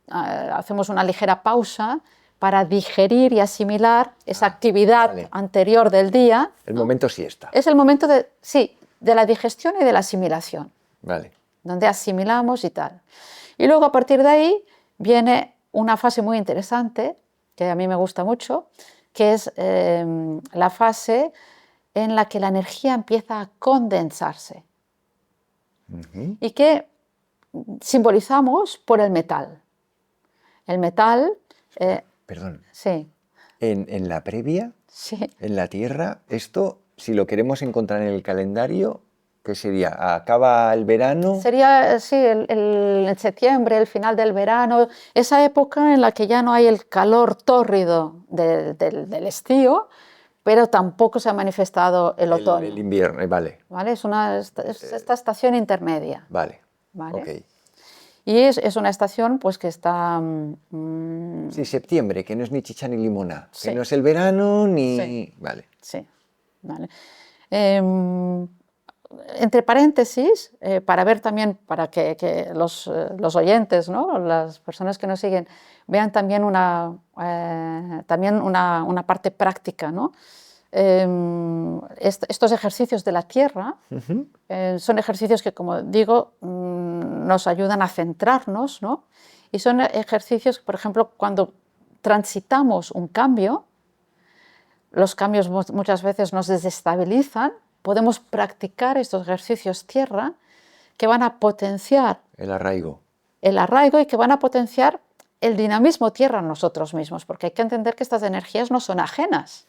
hacemos una ligera pausa para digerir y asimilar esa actividad anterior del día. El momento siesta. Es el momento de la digestión y de la asimilación. Vale. Donde asimilamos y tal. Y luego, a partir de ahí, viene una fase muy interesante, que a mí me gusta mucho, que es la fase en la que la energía empieza a condensarse. Y que simbolizamos por el metal. El metal... Perdón. Sí. En la previa, sí. En la Tierra, esto, si lo queremos encontrar en el calendario, ¿qué sería? ¿Acaba el verano? Sería, sí, el septiembre, el final del verano, esa época en la que ya no hay el calor tórrido del estío, pero tampoco se ha manifestado el otoño. El invierno, vale. ¿Vale? Es esta estación intermedia. Vale. ¿Vale? Okay. Y es una estación pues que está... Sí, septiembre, que no es ni chicha ni limona, sí. que no es el verano ni... Sí. Vale. Sí, vale. Entre paréntesis, para ver también, para que los oyentes, ¿no? Las personas que nos siguen, vean también una parte práctica, ¿no? Estos ejercicios de la Tierra son ejercicios que, como digo, nos ayudan a centrarnos, ¿no? Y son ejercicios, por ejemplo, cuando transitamos un cambio, los cambios muchas veces nos desestabilizan, podemos practicar estos ejercicios tierra que van a potenciar el arraigo y que van a potenciar el dinamismo tierra en nosotros mismos, porque hay que entender que estas energías no son ajenas.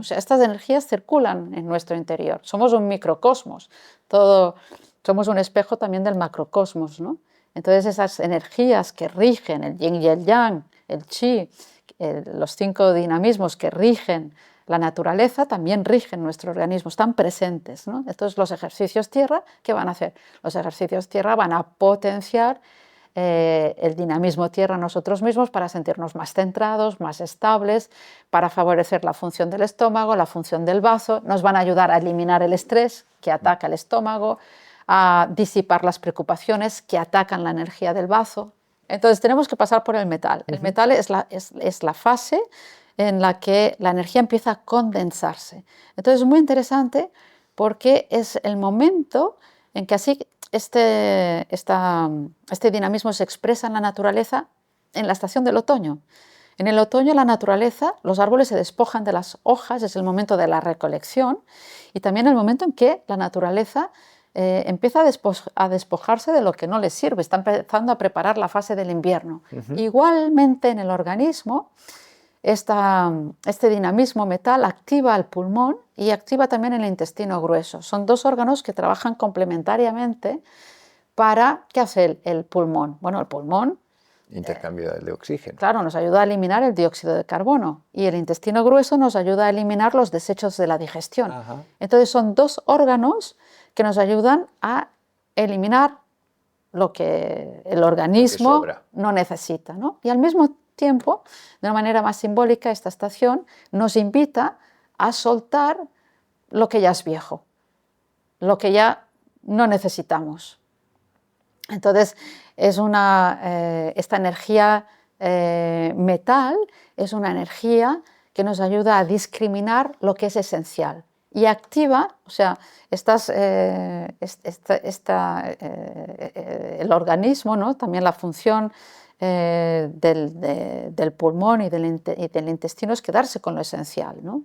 O sea, estas energías circulan en nuestro interior. Somos un microcosmos, somos un espejo también del macrocosmos, ¿no? Entonces esas energías que rigen el yin y el yang, el chi, los 5 dinamismos que rigen la naturaleza también rigen nuestro organismo, están presentes, ¿no? Entonces los ejercicios tierra, ¿qué van a hacer? Los ejercicios tierra van a potenciar el dinamismo tierra en nosotros mismos para sentirnos más centrados, más estables, para favorecer la función del estómago, la función del bazo, nos van a ayudar a eliminar el estrés que ataca el estómago, a disipar las preocupaciones que atacan la energía del bazo. Entonces tenemos que pasar por el metal. El metal es la fase en la que la energía empieza a condensarse. Entonces es muy interesante porque es el momento en que así este dinamismo se expresa en la naturaleza en la estación del otoño. En el otoño la naturaleza, los árboles se despojan de las hojas, es el momento de la recolección, y también el momento en que la naturaleza empieza a despojarse de lo que no les sirve, está empezando a preparar la fase del invierno. Igualmente en el organismo, este dinamismo metal activa el pulmón y activa también el intestino grueso. Son 2 órganos que trabajan complementariamente para... ¿Qué hace el pulmón? Bueno, el pulmón Intercambio de oxígeno. Claro, nos ayuda a eliminar el dióxido de carbono y el intestino grueso nos ayuda a eliminar los desechos de la digestión. Ajá. Entonces son dos órganos que nos ayudan a eliminar lo que el organismo sobra. no necesita, ¿no? Y al mismo tiempo, de una manera más simbólica, esta estación nos invita a soltar lo que ya es viejo, lo que ya no necesitamos. Entonces, esta energía metal es una energía que nos ayuda a discriminar lo que es esencial y activa, o sea, el organismo, ¿no? También la función del pulmón y del intestino es quedarse con lo esencial, ¿no?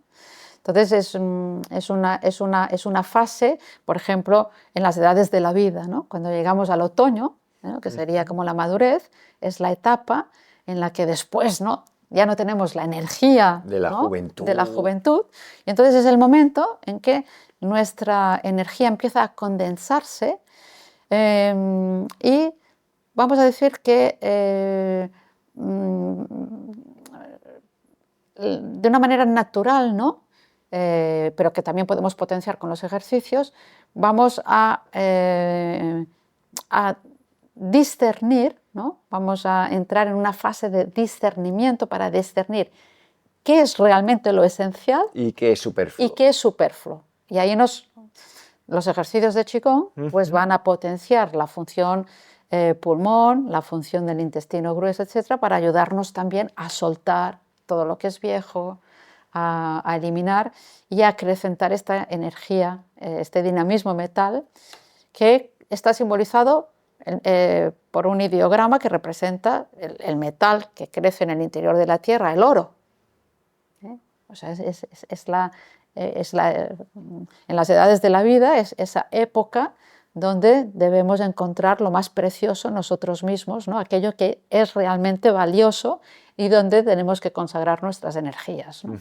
Entonces es una fase, por ejemplo, en las edades de la vida, ¿no? Cuando llegamos al otoño, ¿no? Que sería como la madurez, es la etapa en la que después, ¿no? Ya no tenemos la energía de la, ¿no? juventud. de la juventud, y entonces es el momento en que nuestra energía empieza a condensarse y vamos a decir que de una manera natural, ¿no? Pero que también podemos potenciar con los ejercicios, vamos a discernir, ¿no? Vamos a entrar en una fase de discernimiento para discernir qué es realmente lo esencial y qué es superfluo. Y qué es superfluo. Y ahí los ejercicios de Qigong pues van a potenciar la función pulmón, la función del intestino grueso, etcétera, para ayudarnos también a soltar todo lo que es viejo, a eliminar y a acrecentar esta energía, este dinamismo metal que está simbolizado por un ideograma que representa el metal que crece en el interior de la tierra, el oro. O sea, en las edades de la vida es esa época donde debemos encontrar lo más precioso en nosotros mismos, ¿no? Aquello que es realmente valioso y donde tenemos que consagrar nuestras energías, ¿no?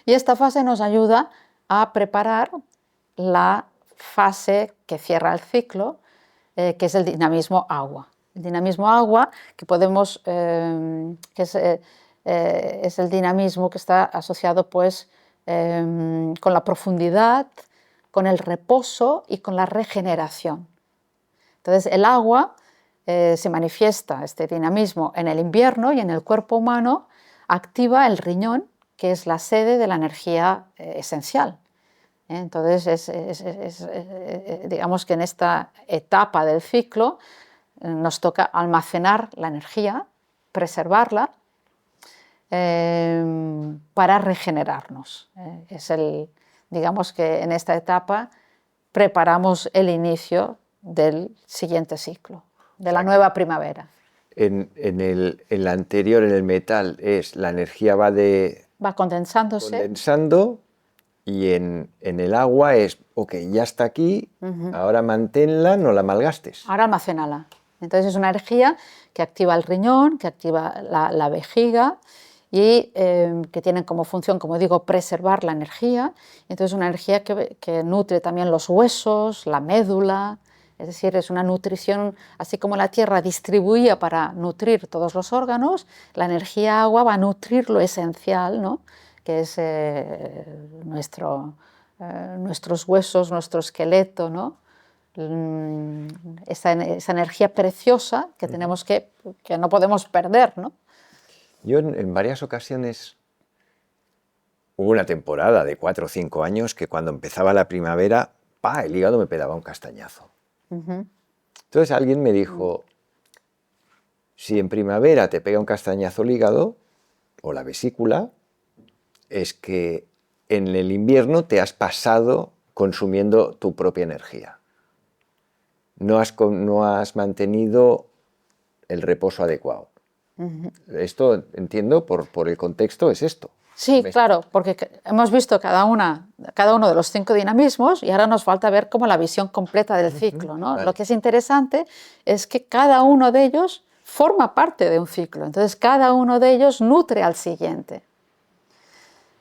Y esta fase nos ayuda a preparar la fase que cierra el ciclo, que es el dinamismo agua. El dinamismo agua, que podemos, es el dinamismo que está asociado pues, con la profundidad, con el reposo y con la regeneración. Entonces el agua se manifiesta, este dinamismo, en el invierno y en el cuerpo humano activa el riñón, que es la sede de la energía esencial. Entonces digamos que en esta etapa del ciclo nos toca almacenar la energía, preservarla, para regenerarnos. Digamos que en esta etapa preparamos el inicio del siguiente ciclo, de la nueva primavera. En el anterior, en el metal, la energía va condensándose. Condensando, y en el agua es, ok, ya está aquí, ahora manténla, no la malgastes. Ahora almacénala. Entonces es una energía que activa el riñón, que activa la vejiga, y que tienen como función, como digo, preservar la energía. Entonces es una energía que nutre también los huesos, la médula, es decir, es una nutrición, así como la tierra distribuía para nutrir todos los órganos, la energía agua va a nutrir lo esencial, ¿no? Que es nuestros huesos, nuestro esqueleto, ¿no? Esa energía preciosa que tenemos que no podemos perder, ¿no? Yo en varias ocasiones, hubo una temporada de 4 o 5 años que cuando empezaba la primavera, el hígado me pegaba un castañazo. Entonces alguien me dijo, si en primavera te pega un castañazo el hígado o la vesícula, es que en el invierno te has pasado consumiendo tu propia energía. No has mantenido el reposo adecuado. Esto, entiendo, por el contexto, es esto. Sí, claro, porque hemos visto cada uno de los 5 dinamismos y ahora nos falta ver como la visión completa del ciclo, ¿no? Vale. Lo que es interesante es que cada uno de ellos forma parte de un ciclo, entonces cada uno de ellos nutre al siguiente.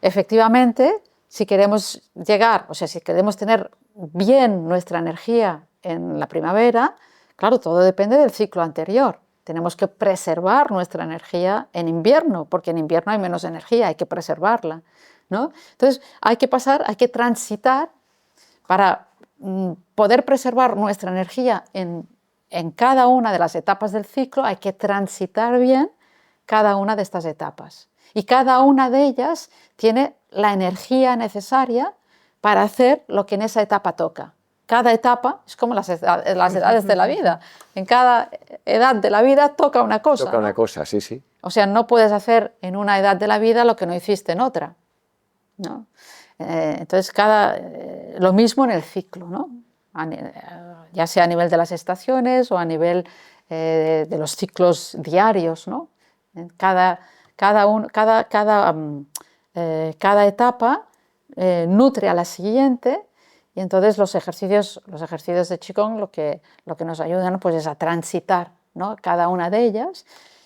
Efectivamente, si queremos llegar, o sea, si queremos tener bien nuestra energía en la primavera, claro, todo depende del ciclo anterior. Tenemos que preservar nuestra energía en invierno, porque en invierno hay menos energía, hay que preservarla, ¿no? Entonces hay que transitar para poder preservar nuestra energía en cada una de las etapas del ciclo, hay que transitar bien cada una de estas etapas. Y cada una de ellas tiene la energía necesaria para hacer lo que en esa etapa toca. Cada etapa es como las edades de la vida. En cada edad de la vida toca una cosa. Toca una ¿no? cosa, sí, sí. O sea, no puedes hacer en una edad de la vida lo que no hiciste en otra, ¿no? Entonces, lo mismo en el ciclo, ¿no? Ya sea a nivel de las estaciones o a nivel de los ciclos diarios, ¿no? Cada etapa nutre a la siguiente, y entonces los ejercicios de Qigong lo que nos ayudan pues, es a transitar, ¿no? cada una de ellas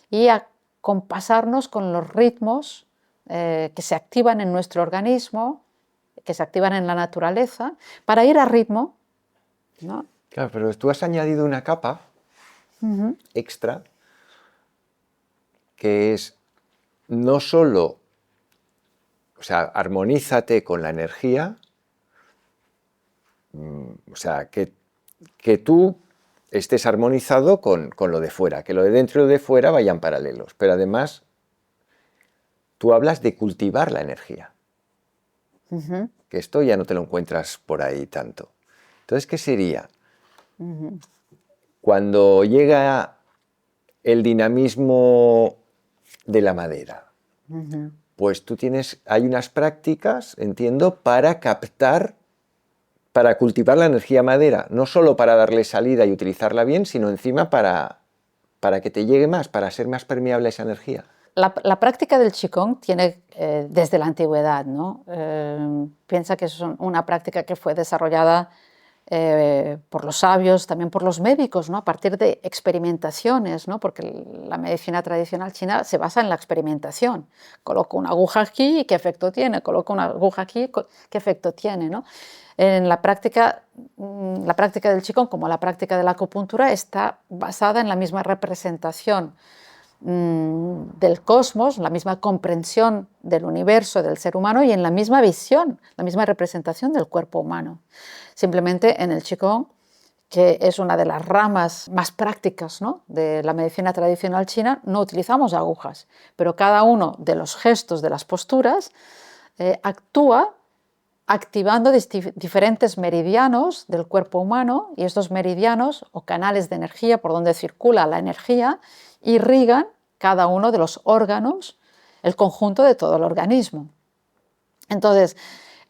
y a compasarnos con los ritmos que se activan en nuestro organismo, que se activan en la naturaleza, para ir a ritmo, ¿no? Claro, pero tú has añadido una capa extra, que es no solo, o sea, armonízate con la energía, o sea, que tú estés armonizado con lo de fuera, que lo de dentro y lo de fuera vayan paralelos, pero además tú hablas de cultivar la energía, que esto ya no te lo encuentras por ahí tanto. Entonces, ¿qué sería? Cuando llega el dinamismo de la madera, pues hay unas prácticas, entiendo, para cultivar la energía madera, no solo para darle salida y utilizarla bien, sino encima para que te llegue más, para ser más permeable a esa energía. La práctica del Qigong tiene desde la antigüedad, ¿no? Piensa que es una práctica que fue desarrollada por los sabios, también por los médicos, ¿no? A partir de experimentaciones, ¿no? Porque la medicina tradicional china se basa en la experimentación. Coloco una aguja aquí y qué efecto tiene, coloco una aguja aquí, qué efecto tiene, ¿no? En la práctica del Qigong, como la práctica de la acupuntura, está basada en la misma representación del cosmos, la misma comprensión del universo, del ser humano, y en la misma visión, la misma representación del cuerpo humano. Simplemente en el Qigong, que es una de las ramas más prácticas, ¿no? de la medicina tradicional china, no utilizamos agujas, pero cada uno de los gestos, de las posturas, actúa activando diferentes meridianos del cuerpo humano, y estos meridianos o canales de energía por donde circula la energía irrigan cada uno de los órganos, el conjunto de todo el organismo. Entonces,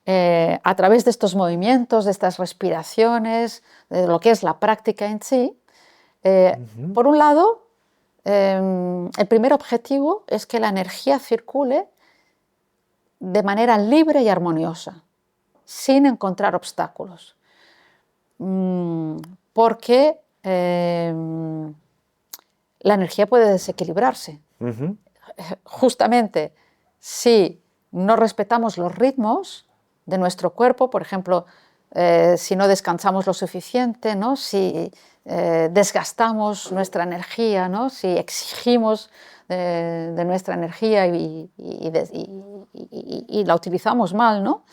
a través de estos movimientos, de estas respiraciones, de lo que es la práctica en sí, por un lado, el primer objetivo es que la energía circule de manera libre y armoniosa, sin encontrar obstáculos, porque la energía puede desequilibrarse. Justamente si no respetamos los ritmos de nuestro cuerpo, por ejemplo, si no descansamos lo suficiente, ¿no? Si desgastamos nuestra energía, ¿no? Si exigimos de nuestra energía y la utilizamos mal, ¿no?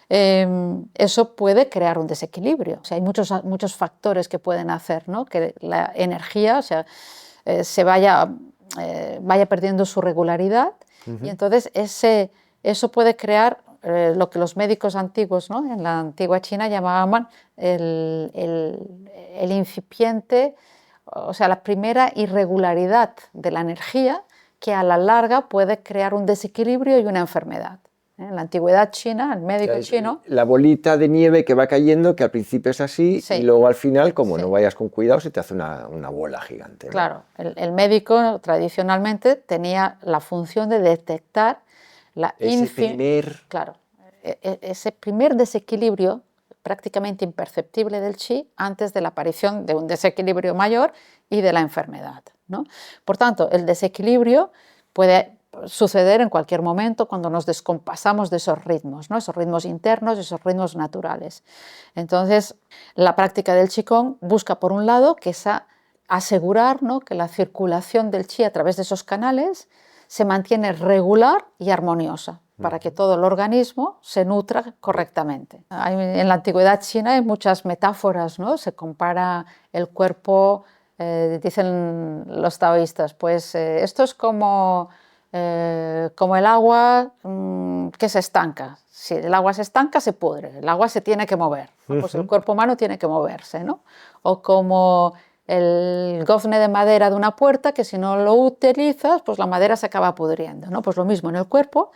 Eso puede crear un desequilibrio. O sea, hay muchos factores que pueden hacer, ¿no? que la energía, o sea, se vaya perdiendo su regularidad, y entonces eso puede crear lo que los médicos antiguos, ¿no? en la antigua China llamaban el incipiente, o sea, la primera irregularidad de la energía, que a la larga puede crear un desequilibrio y una enfermedad. En la antigüedad china, el médico chino... La bolita de nieve que va cayendo, que al principio es así, sí. Y luego al final, como no vayas con cuidado, se te hace una bola gigante, ¿no? Claro, el médico tradicionalmente tenía la función de detectar ese primer desequilibrio prácticamente imperceptible del chi antes de la aparición de un desequilibrio mayor y de la enfermedad, ¿no? Por tanto, el desequilibrio puede suceder en cualquier momento cuando nos descompasamos de esos ritmos, ¿no? Esos ritmos internos, esos ritmos naturales. Entonces, la práctica del Qigong busca, por un lado, que esa asegurar, ¿no?, que la circulación del chi a través de esos canales se mantiene regular y armoniosa para que todo el organismo se nutra correctamente. En la antigüedad china hay muchas metáforas, ¿no? Se compara el cuerpo, dicen los taoístas, pues esto es como el agua que se estanca. Si el agua se estanca, se pudre, el agua se tiene que mover, ¿no? Pues el cuerpo humano tiene que moverse, ¿no? O como el gozne de madera de una puerta, que si no lo utilizas, pues la madera se acaba pudriendo, ¿no? Pues lo mismo en el cuerpo,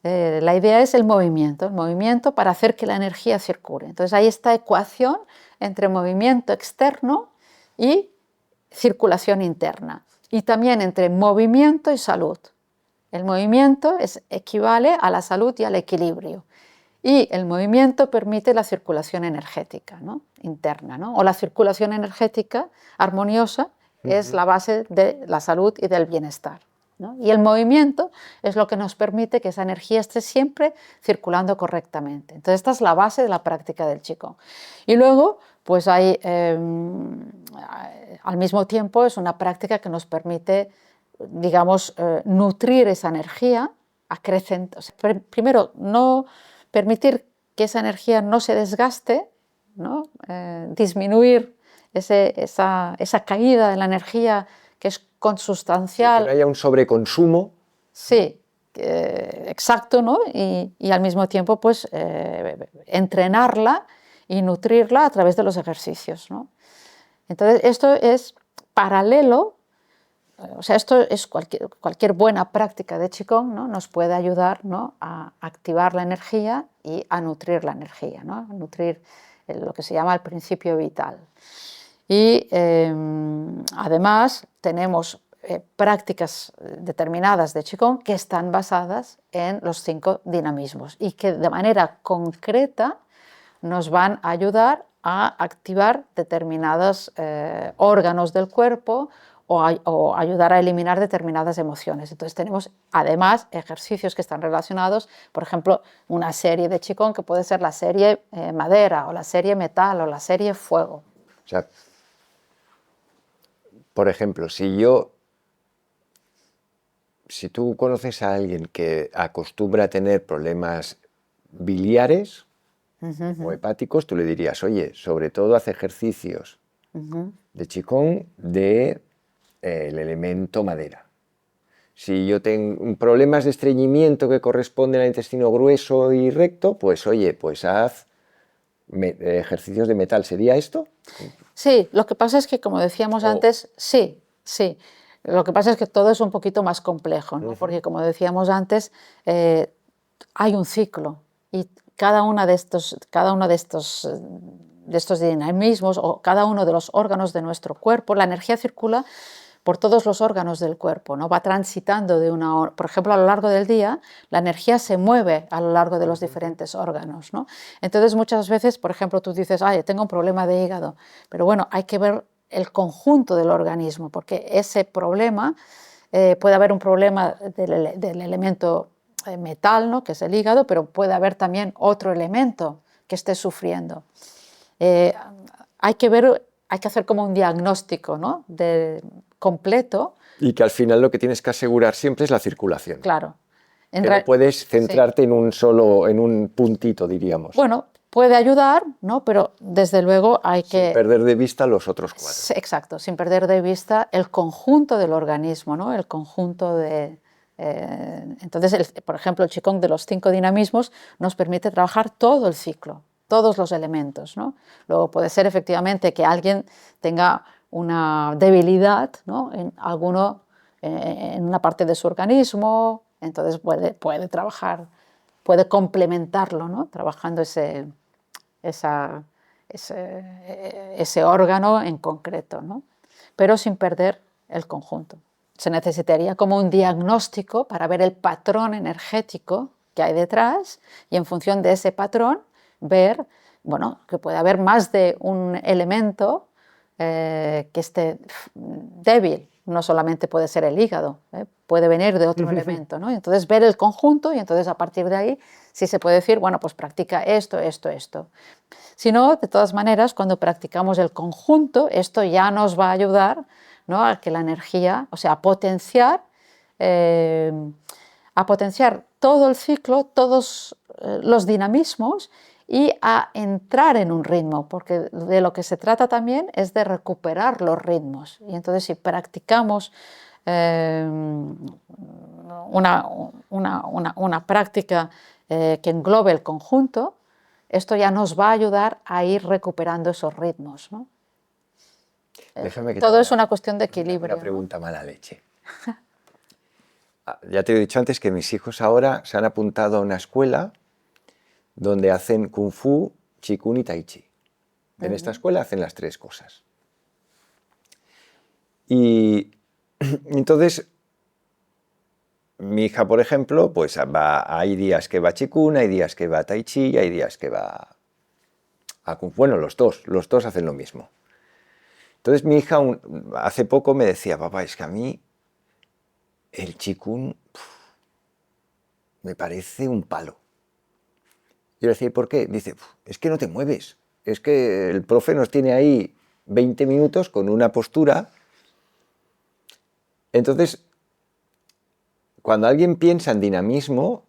la idea es el movimiento para hacer que la energía circule. Entonces hay esta ecuación entre movimiento externo y circulación interna, y también entre movimiento y salud. El movimiento equivale a la salud y al equilibrio. Y el movimiento permite la circulación energética, ¿no?, interna, ¿no? O la circulación energética armoniosa es la base de la salud y del bienestar, ¿no? Y el movimiento es lo que nos permite que esa energía esté siempre circulando correctamente. Entonces esta es la base de la práctica del Qigong. Y luego pues hay, al mismo tiempo, es una práctica que nos permite, digamos, nutrir esa energía, primero no permitir que esa energía no se desgaste, ¿no? Disminuir esa caída de la energía que es consustancial. Que no haya un sobreconsumo. Sí, exacto, ¿no? Y al mismo tiempo, pues, entrenarla y nutrirla a través de los ejercicios, ¿no? Entonces, esto es paralelo. O sea, esto es cualquier buena práctica de Qigong, ¿no? Nos puede ayudar, ¿no?, a activar la energía y a nutrir la energía, ¿no? A nutrir lo que se llama el principio vital. Y además tenemos prácticas determinadas de Qigong que están basadas en los 5 dinamismos y que de manera concreta nos van a ayudar a activar determinados órganos del cuerpo o ayudar a eliminar determinadas emociones. Entonces tenemos además ejercicios que están relacionados, por ejemplo, una serie de Qigong que puede ser la serie madera o la serie metal o la serie fuego. O sea, por ejemplo, si tú conoces a alguien que acostumbra a tener problemas biliares o hepáticos, tú le dirías, oye, sobre todo haz ejercicios de Qigong del elemento madera. Si yo tengo problemas de estreñimiento que corresponden al intestino grueso y recto, pues oye, pues haz ejercicios de metal. ¿Sería esto? Sí, lo que pasa es que, como decíamos antes, sí. Lo que pasa es que todo es un poquito más complejo, ¿no? Porque, como decíamos antes, hay un ciclo y cada uno de estos dinamismos o cada uno de los órganos de nuestro cuerpo, la energía circula por todos los órganos del cuerpo, ¿no? Va transitando por ejemplo, a lo largo del día, la energía se mueve a lo largo de los diferentes órganos, ¿no? Entonces, muchas veces, por ejemplo, tú dices, ay, tengo un problema de hígado, pero bueno, hay que ver el conjunto del organismo, porque ese problema, puede haber un problema del elemento metal, ¿no?, que es el hígado, pero puede haber también otro elemento que esté sufriendo. Hay que hacer como un diagnóstico, ¿no?, completo. Y que al final lo que tienes que asegurar siempre es la circulación. Claro. No puedes centrarte en un puntito, diríamos. Bueno, puede ayudar, ¿no?, pero desde luego hay que... Sin perder de vista los otros 4. Exacto, sin perder de vista el conjunto del organismo, ¿no?, el conjunto de... Entonces, por ejemplo, el Qigong de los 5 dinamismos nos permite trabajar todo el ciclo, todos los elementos, ¿no? Luego puede ser efectivamente que alguien tenga una debilidad, ¿no?, en una parte de su organismo, entonces puede trabajar, puede complementarlo, ¿no?, trabajando ese órgano en concreto, ¿no?, pero sin perder el conjunto. Se necesitaría como un diagnóstico para ver el patrón energético que hay detrás y en función de ese patrón ver, bueno, que puede haber más de un elemento que esté débil. No solamente puede ser el hígado, puede venir de otro elemento, ¿no? Entonces ver el conjunto y entonces a partir de ahí sí se puede decir, bueno, pues practica esto, esto, esto. Si no, de todas maneras, cuando practicamos el conjunto, esto ya nos va a ayudar, ¿no?, a que la energía, o sea, a potenciar todo el ciclo, todos los dinamismos y a entrar en un ritmo, porque de lo que se trata también es de recuperar los ritmos. Y entonces si practicamos una práctica que englobe el conjunto, esto ya nos va a ayudar a ir recuperando esos ritmos, ¿no? Déjame que Todo te es una cuestión de equilibrio. Una pregunta mala leche. Ya te he dicho antes que mis hijos ahora se han apuntado a una escuela donde hacen Kung Fu, Qigong y Tai Chi. En esta escuela hacen las tres cosas. Y entonces, mi hija, por ejemplo, pues hay días que va a Qigong, hay días que va a Tai Chi y hay días que va a Kung Fu. Bueno, los dos hacen lo mismo. Entonces mi hija hace poco me decía, papá, es que a mí el Qigong me parece un palo. Yo le decía, ¿y por qué? Dice, es que no te mueves, es que el profe nos tiene ahí 20 minutos con una postura. Entonces, cuando alguien piensa en dinamismo,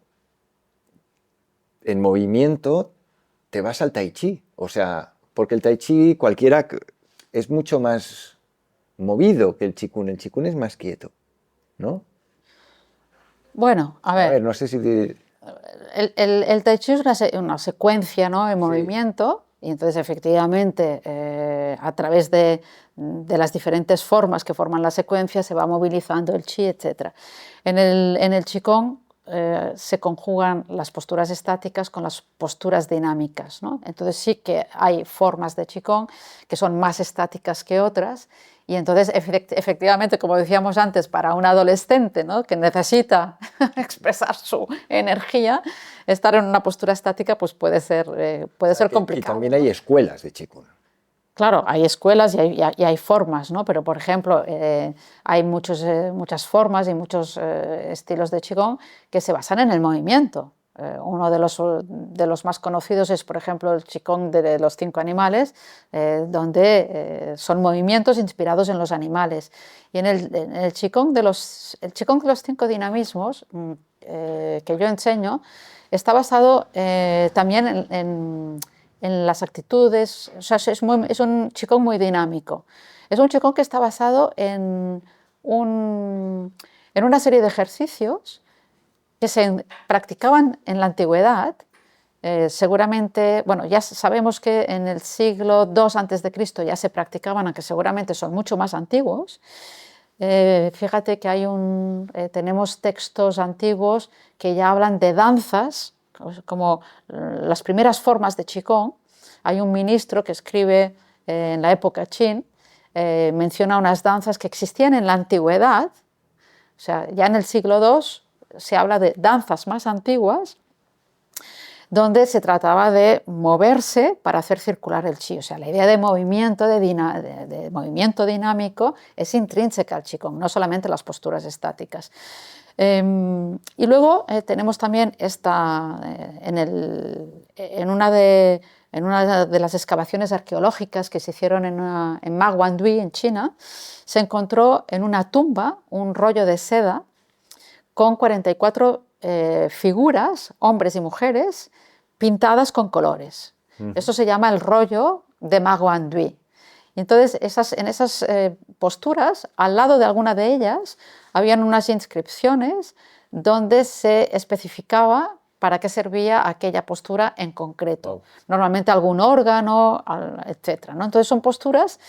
en movimiento, te vas al Tai Chi. O sea, porque el Tai Chi cualquiera es mucho más movido que el Qigong. El Qigong es más quieto, ¿no? Bueno, a ver, no sé si... el Tai Chi es una secuencia, ¿no?, en movimiento, y entonces efectivamente a través de las diferentes formas que forman la secuencia se va movilizando el chi, etc. En el Qigong se conjugan las posturas estáticas con las posturas dinámicas, ¿no? Entonces sí que hay formas de Qigong que son más estáticas que otras, y entonces efectivamente, como decíamos antes, para un adolescente, ¿no?, que necesita expresar su energía, estar en una postura estática pues puede ser complicado. Y también hay escuelas de Qigong. Claro, hay escuelas y hay formas, ¿no? Pero, por ejemplo, hay muchas formas y muchos estilos de Qigong que se basan en el movimiento. Uno de los más conocidos es, por ejemplo, el Qigong de los 5 animales, donde son movimientos inspirados en los animales. Y en el Qigong de los 5 dinamismos que yo enseño está basado también en las actitudes. O sea, es un Qigong muy dinámico. Es un Qigong que está basado en una serie de ejercicios que se practicaban en la antigüedad. Seguramente, bueno, ya sabemos que en el siglo II a.C. ya se practicaban, aunque seguramente son mucho más antiguos. Fíjate que tenemos textos antiguos que ya hablan de danzas, como las primeras formas de Qigong. Hay un ministro que escribe en la época Qin, menciona unas danzas que existían en la antigüedad, o sea, ya en el siglo II se habla de danzas más antiguas, donde se trataba de moverse para hacer circular el chi. O sea, la idea de movimiento, de movimiento dinámico es intrínseca al Qigong, no solamente las posturas estáticas. Y luego tenemos también en una de las excavaciones arqueológicas que se hicieron en Maguandui, en China, se encontró en una tumba un rollo de seda con 44 figuras, hombres y mujeres, pintadas con colores. Esto se llama el rollo de Maguandui. Y entonces en esas posturas, al lado de alguna de ellas, habían unas inscripciones donde se especificaba para qué servía aquella postura en concreto. Wow. Normalmente algún órgano, etc., ¿no? Entonces son posturas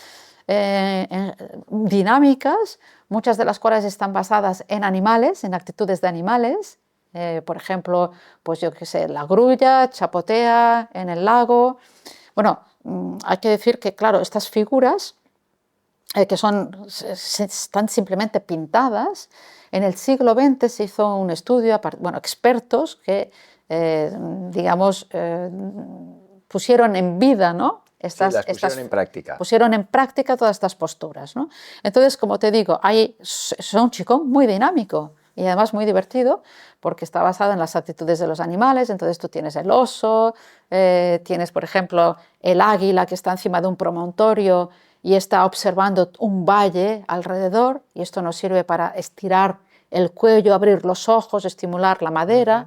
dinámicas, muchas de las cuales están basadas en animales, en actitudes de animales. Por ejemplo, pues yo qué sé, la grulla, chapotea en el lago. Bueno, hay que decir que, claro, estas figuras que están simplemente pintadas, en el siglo XX se hizo un estudio, expertos que, pusieron en vida, ¿no?, las pusieron en práctica. Pusieron en práctica todas estas posturas, ¿no? Entonces, como te digo, es un Qigong muy dinámico y además muy divertido porque está basado en las actitudes de los animales. Entonces tú tienes el oso, tienes, por ejemplo, el águila que está encima de un promontorio y está observando un valle alrededor, y esto nos sirve para estirar el cuello, abrir los ojos, estimular la madera.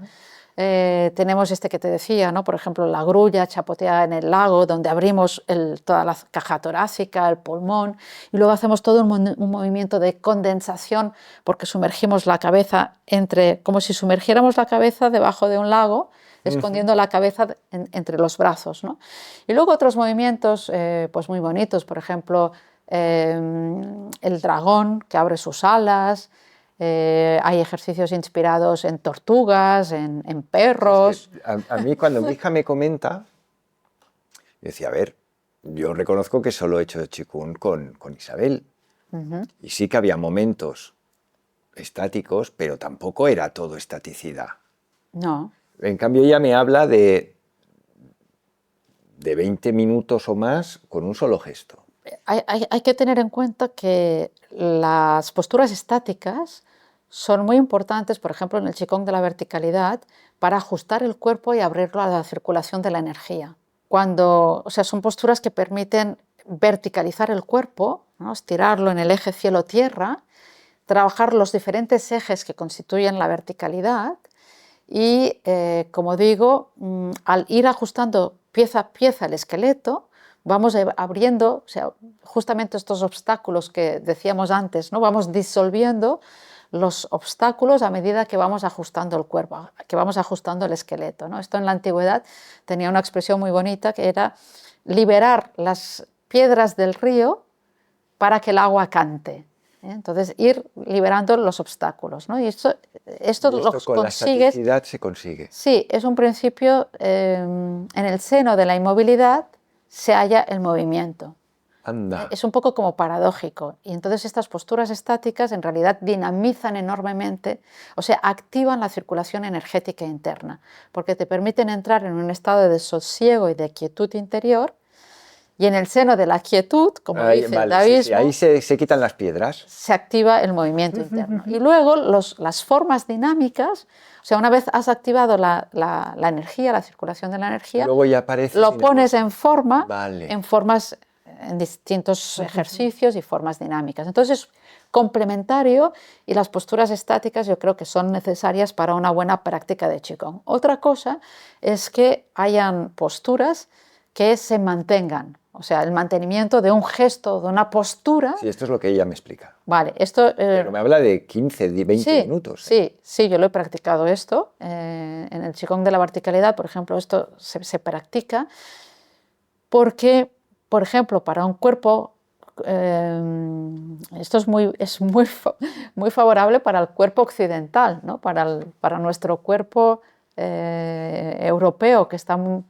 Tenemos este que te decía, ¿no? Por ejemplo, la grulla chapotea en el lago, donde abrimos toda la caja torácica, el pulmón, y luego hacemos todo un movimiento de condensación porque sumergimos la cabeza como si sumergiéramos la cabeza debajo de un lago, escondiendo la cabeza entre los brazos, ¿no? Y luego otros movimientos pues muy bonitos, por ejemplo, el dragón que abre sus alas. Hay ejercicios inspirados en tortugas, en perros. Es que a mí cuando mi hija me comenta, yo decía, a ver, yo reconozco que solo he hecho Qigong con Isabel. Y sí que había momentos estáticos, pero tampoco era todo estaticidad. No. En cambio ella me habla de 20 minutos o más con un solo gesto. Hay que tener en cuenta que las posturas estáticas son muy importantes, por ejemplo, en el Qigong de la verticalidad, para ajustar el cuerpo y abrirlo a la circulación de la energía. O sea, son posturas que permiten verticalizar el cuerpo, ¿no? Estirarlo en el eje cielo-tierra, trabajar los diferentes ejes que constituyen la verticalidad y, como digo, al ir ajustando pieza a pieza el esqueleto, vamos abriendo, o sea, justamente estos obstáculos que decíamos antes, ¿no? Vamos disolviendo los obstáculos a medida que vamos ajustando el cuerpo, que vamos ajustando el esqueleto, ¿no? Esto en la antigüedad tenía una expresión muy bonita que era liberar las piedras del río para que el agua cante. Entonces, ir liberando los obstáculos, ¿no? Y esto lo con consigues. La estaticidad se consigue. Sí, es un principio, en el seno de la inmovilidad se halla el movimiento. Anda. Es un poco como paradójico. Y entonces estas posturas estáticas en realidad dinamizan enormemente, o sea, activan la circulación energética interna, porque te permiten entrar en un estado de desosiego y de quietud interior. Y en el seno de la quietud, como dice el taoísmo, sí, ahí se quitan las piedras. Se activa el movimiento interno. Y luego las formas dinámicas, o sea, una vez has activado la energía, la circulación de la energía, luego ya aparece lo pones en forma, Vale. en distintos ejercicios y formas dinámicas. Entonces es complementario, y las posturas estáticas yo creo que son necesarias para una buena práctica de Qigong. Otra cosa es que hayan posturas que se mantengan. O sea, el mantenimiento de un gesto, de una postura. Sí, esto es lo que ella me explica. Vale, esto. Pero me habla de 15, 20 minutos. Sí, yo lo he practicado esto. En el Qigong de la verticalidad, por ejemplo, esto se practica porque, por ejemplo, para un cuerpo, esto es muy favorable para el cuerpo occidental, ¿no? Para nuestro cuerpo europeo, que está muy.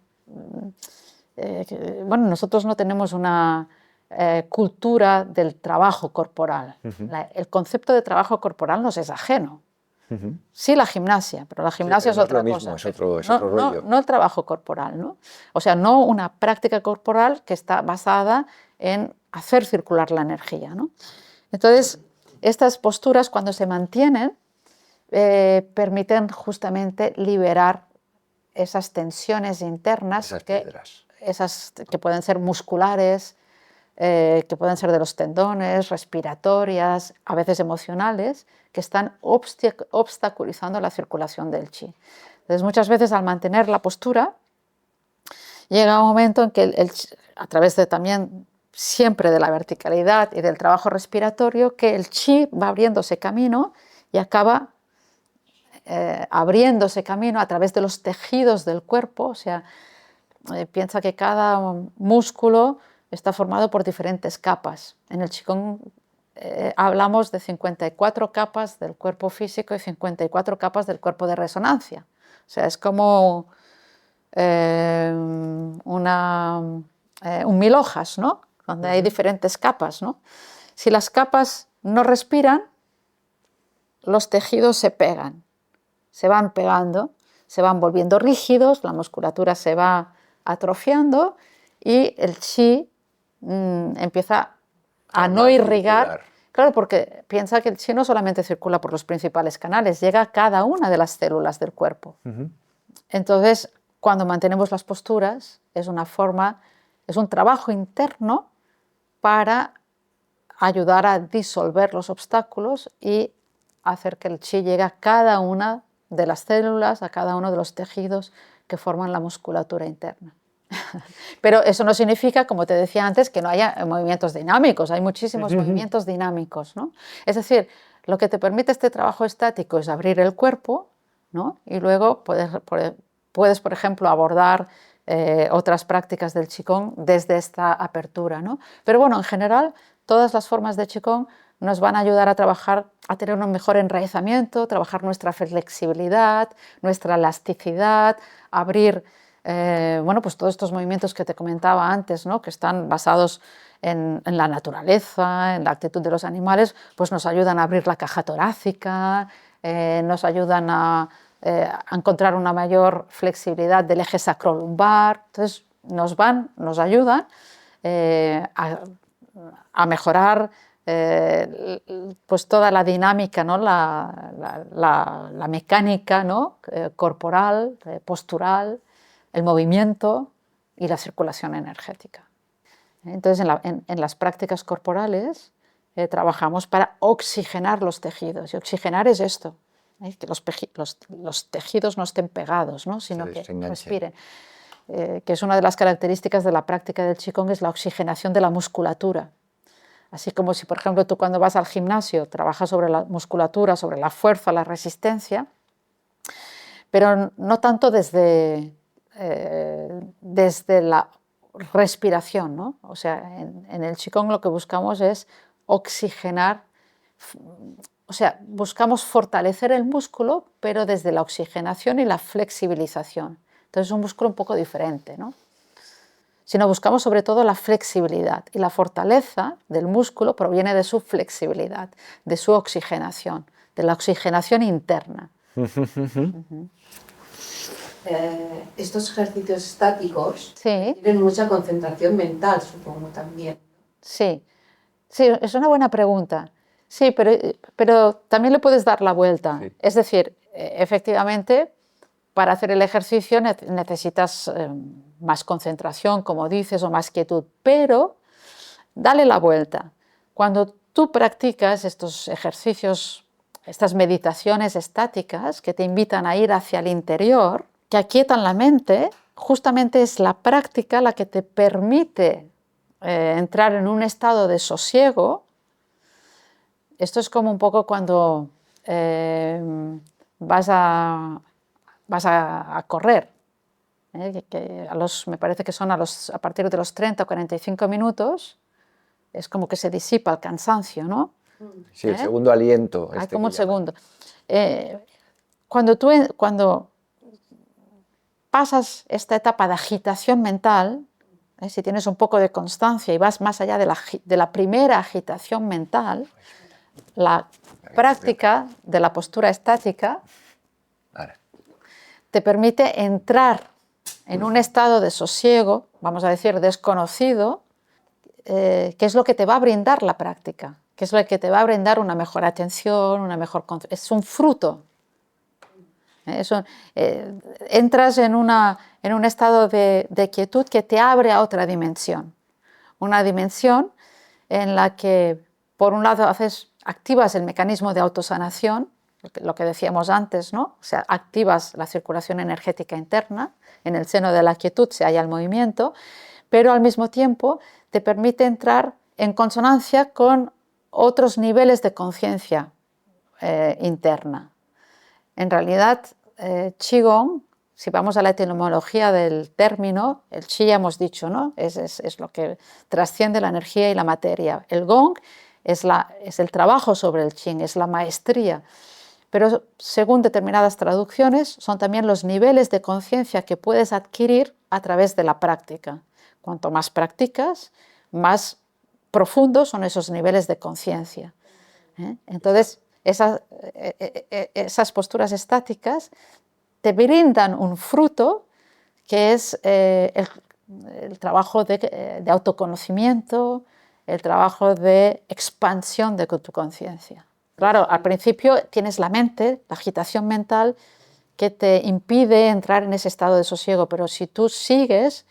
Bueno, nosotros no tenemos una cultura del trabajo corporal. El concepto de trabajo corporal nos es ajeno. Sí, la gimnasia, pero la gimnasia es otra cosa. Es otro rollo. No el trabajo corporal, ¿no? O sea, no una práctica corporal que está basada en hacer circular la energía, ¿no? Entonces, estas posturas, cuando se mantienen, permiten justamente liberar esas tensiones internas, esas piedras. Esas que pueden ser musculares, que pueden ser de los tendones, respiratorias, a veces emocionales, que están obstaculizando la circulación del chi. Entonces, muchas veces al mantener la postura, llega un momento en que a través de también siempre de la verticalidad y del trabajo respiratorio, que el chi va abriéndose camino y acaba abriéndose camino a través de los tejidos del cuerpo. O sea, piensa que cada músculo está formado por diferentes capas. En el Qigong hablamos de 54 capas del cuerpo físico y 54 capas del cuerpo de resonancia. O sea, es como un 1000 hojas, ¿no? Donde hay diferentes capas, ¿no? Si las capas no respiran, los tejidos se pegan, se van pegando, se van volviendo rígidos, la musculatura se va atrofiando y el chi empieza a no más irrigar. circular. Claro, porque piensa que el chi no solamente circula por los principales canales, llega a cada una de las células del cuerpo. Entonces, cuando mantenemos las posturas, es una forma, es un trabajo interno para ayudar a disolver los obstáculos y hacer que el chi llegue a cada una de las células, a cada uno de los tejidos que forman la musculatura interna. Pero eso no significa, como te decía antes, que no haya movimientos dinámicos. Hay muchísimos movimientos dinámicos, ¿no? Es decir, lo que te permite este trabajo estático es abrir el cuerpo, ¿no? Y luego puedes, por ejemplo, abordar otras prácticas del Qigong desde esta apertura, ¿no? Pero bueno, en general, todas las formas de Qigong nos van a ayudar a trabajar, a tener un mejor enraizamiento, trabajar nuestra flexibilidad, nuestra elasticidad, abrir bueno, pues todos estos movimientos que te comentaba antes, ¿no? Que están basados en la naturaleza, en la actitud de los animales, pues nos ayudan a abrir la caja torácica, nos ayudan a encontrar una mayor flexibilidad del eje sacrolumbar. Entonces nos ayudan a mejorar pues toda la dinámica, ¿no? la mecánica, ¿no? Corporal, postural, el movimiento y la circulación energética. Entonces, en las prácticas corporales trabajamos para oxigenar los tejidos. Y oxigenar es esto, que los tejidos no estén pegados, ¿no? Sino que respiren. Que es una de las características de la práctica del Qigong, es la oxigenación de la musculatura. Así como si, por ejemplo, tú cuando vas al gimnasio trabajas sobre la musculatura, sobre la fuerza, la resistencia, pero no tanto desde la respiración, ¿no? O sea, en el Qigong lo que buscamos es oxigenar, o sea, buscamos fortalecer el músculo, pero desde la oxigenación y la flexibilización. Entonces es un músculo un poco diferente, ¿no? Sino buscamos sobre todo la flexibilidad, y la fortaleza del músculo proviene de su flexibilidad, de su oxigenación, de la oxigenación interna. Estos ejercicios estáticos Sí. tienen mucha concentración mental, supongo, también. Sí, es una buena pregunta. Sí, pero también le puedes dar la vuelta. Sí. Es decir, efectivamente, para hacer el ejercicio necesitas más concentración, como dices, o más quietud, pero dale la vuelta. Cuando tú practicas estos ejercicios, estas meditaciones estáticas que te invitan a ir hacia el interior, que aquietan la mente, justamente es la práctica la que te permite entrar en un estado de sosiego. Esto es como un poco cuando vas a correr, que me parece que son a partir de los 30 o 45 minutos, es como que se disipa el cansancio, ¿no? Sí, el segundo aliento. Hay como un segundo. Cuando pasas esta etapa de agitación mental, si tienes un poco de constancia y vas más allá de la primera agitación mental, la práctica de la postura estática te permite entrar en un estado de sosiego, vamos a decir desconocido, que es lo que te va a brindar la práctica, que es lo que te va a brindar una mejor atención, es un fruto. Entras en un estado de quietud que te abre a otra dimensión, una dimensión en la que, por un lado, activas el mecanismo de autosanación, lo que decíamos antes, ¿no? O sea, activas la circulación energética interna, en el seno de la quietud se halla el movimiento, pero al mismo tiempo te permite entrar en consonancia con otros niveles de conciencia interna. En realidad, Qigong, si vamos a la etimología del término, el Qi ya hemos dicho, ¿no? Es lo que trasciende la energía y la materia. El Gong es el trabajo sobre el Qi, es la maestría. Pero según determinadas traducciones, son también los niveles de conciencia que puedes adquirir a través de la práctica. Cuanto más practicas, más profundos son esos niveles de conciencia. Entonces, esas posturas estáticas te brindan un fruto que es el trabajo de autoconocimiento, el trabajo de expansión de tu conciencia. Claro, al principio tienes la mente, la agitación mental, que te impide entrar en ese estado de sosiego, pero si tú sigues,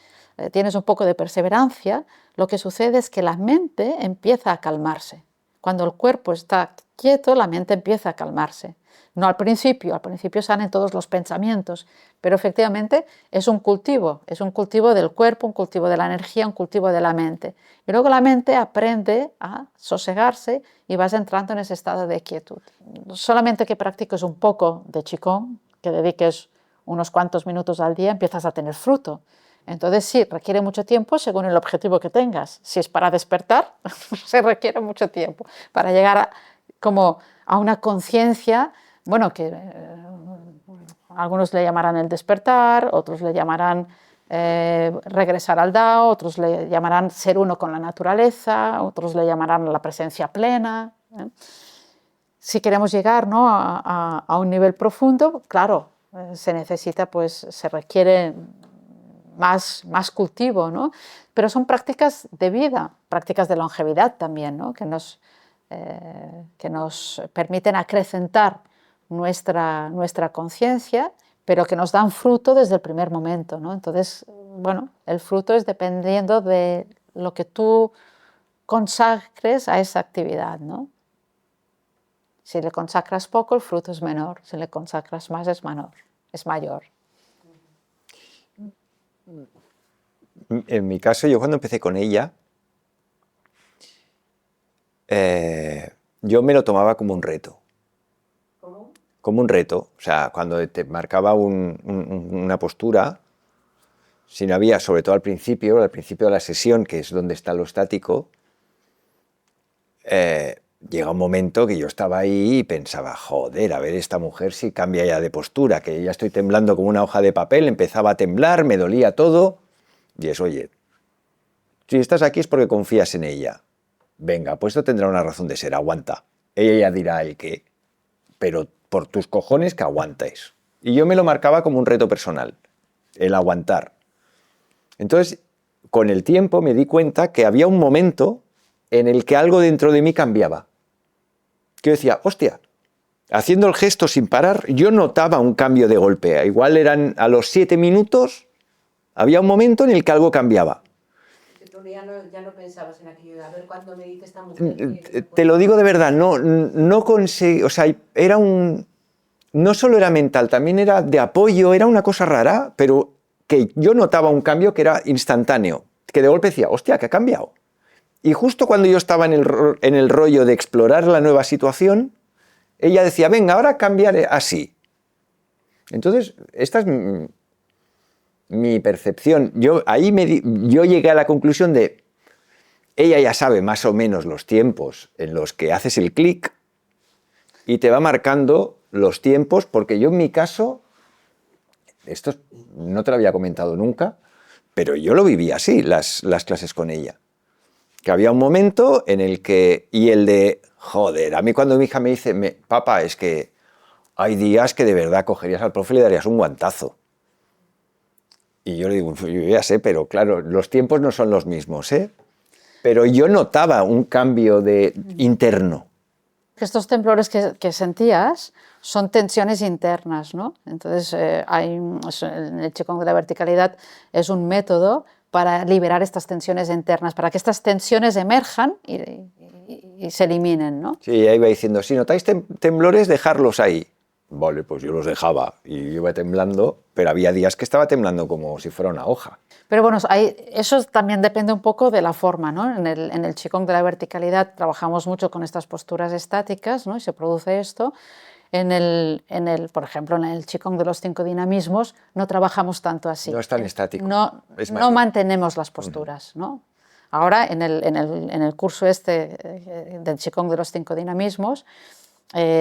tienes un poco de perseverancia, lo que sucede es que la mente empieza a calmarse. Cuando el cuerpo está quieto, la mente empieza a calmarse. No al principio salen todos los pensamientos, pero efectivamente es un cultivo del cuerpo, un cultivo de la energía, un cultivo de la mente. Y luego la mente aprende a sosegarse y vas entrando en ese estado de quietud. Solamente que practiques un poco de Qigong, que dediques unos cuantos minutos al día, empiezas a tener fruto. Entonces sí, requiere mucho tiempo según el objetivo que tengas. Si es para despertar, se requiere mucho tiempo. Para llegar a una conciencia, bueno, que algunos le llamarán el despertar, otros le llamarán regresar al Dao, otros le llamarán ser uno con la naturaleza, otros le llamarán la presencia plena. Si queremos llegar, ¿no?, a un nivel profundo, claro, se requiere más cultivo, ¿no? Pero son prácticas de vida, prácticas de longevidad también, ¿no?, que nos permiten acrecentar nuestra conciencia, pero que nos dan fruto desde el primer momento, ¿no? Entonces, bueno, el fruto es dependiendo de lo que tú consagres a esa actividad, ¿no? Si le consagras poco, el fruto es menor. Si le consagras más, es mayor. En mi caso, yo cuando empecé con ella, yo me lo tomaba como un reto. ¿Cómo? Como un reto. O sea, cuando te marcaba una postura, si no había, sobre todo al principio de la sesión, que es donde está lo estático, llega un momento que yo estaba ahí y pensaba, joder, a ver esta mujer si cambia ya de postura, que ya estoy temblando como una hoja de papel, empezaba a temblar, me dolía todo. Y es, oye, si estás aquí es porque confías en ella. Venga, pues esto tendrá una razón de ser, aguanta. Ella ya dirá el qué, pero por tus cojones que aguantes. Y yo me lo marcaba como un reto personal, el aguantar. Entonces, con el tiempo me di cuenta que había un momento en el que algo dentro de mí cambiaba. Que yo decía, hostia, haciendo el gesto sin parar, yo notaba un cambio de golpe. Igual eran a los 7 minutos, había un momento en el que algo cambiaba. Ya no pensabas en aquello, a ver cuándo me dice esta mujer. Te lo digo de verdad, no conseguí, o sea, no solo era mental, también era de apoyo, era una cosa rara, pero que yo notaba un cambio que era instantáneo, que de golpe decía, hostia, ¿qué ha cambiado? Y justo cuando yo estaba en el rollo de explorar la nueva situación, ella decía, venga, ahora cambiaré así. Entonces, esta es mi percepción. Yo llegué a la conclusión de, ella ya sabe más o menos los tiempos en los que haces el clic y te va marcando los tiempos, porque yo en mi caso, esto no te lo había comentado nunca, pero yo lo viví así, las clases con ella. Que había un momento en el que, y el de, joder, a mí cuando mi hija me dice, papá, es que hay días que de verdad cogerías al profe y le darías un guantazo. Y yo le digo, yo ya sé, pero claro, los tiempos no son los mismos, ¿eh? Pero yo notaba un cambio interno. Estos temblores que sentías son tensiones internas, ¿no? Entonces, en el Qigong de la verticalidad es un método para liberar estas tensiones internas, para que estas tensiones emerjan y se eliminen, ¿no? Sí, ella iba diciendo, si notáis temblores, dejarlos ahí. Vale, pues yo los dejaba y yo iba temblando, pero había días que estaba temblando como si fuera una hoja. Pero bueno, eso también depende un poco de la forma, ¿no? En el Qigong de la verticalidad trabajamos mucho con estas posturas estáticas, ¿no? Y se produce esto. Por ejemplo, en el Qigong de los 5 dinamismos no trabajamos tanto así. No es tan estático. No mantenemos las posturas, ¿no? Ahora, en el curso del Qigong de los 5 dinamismos,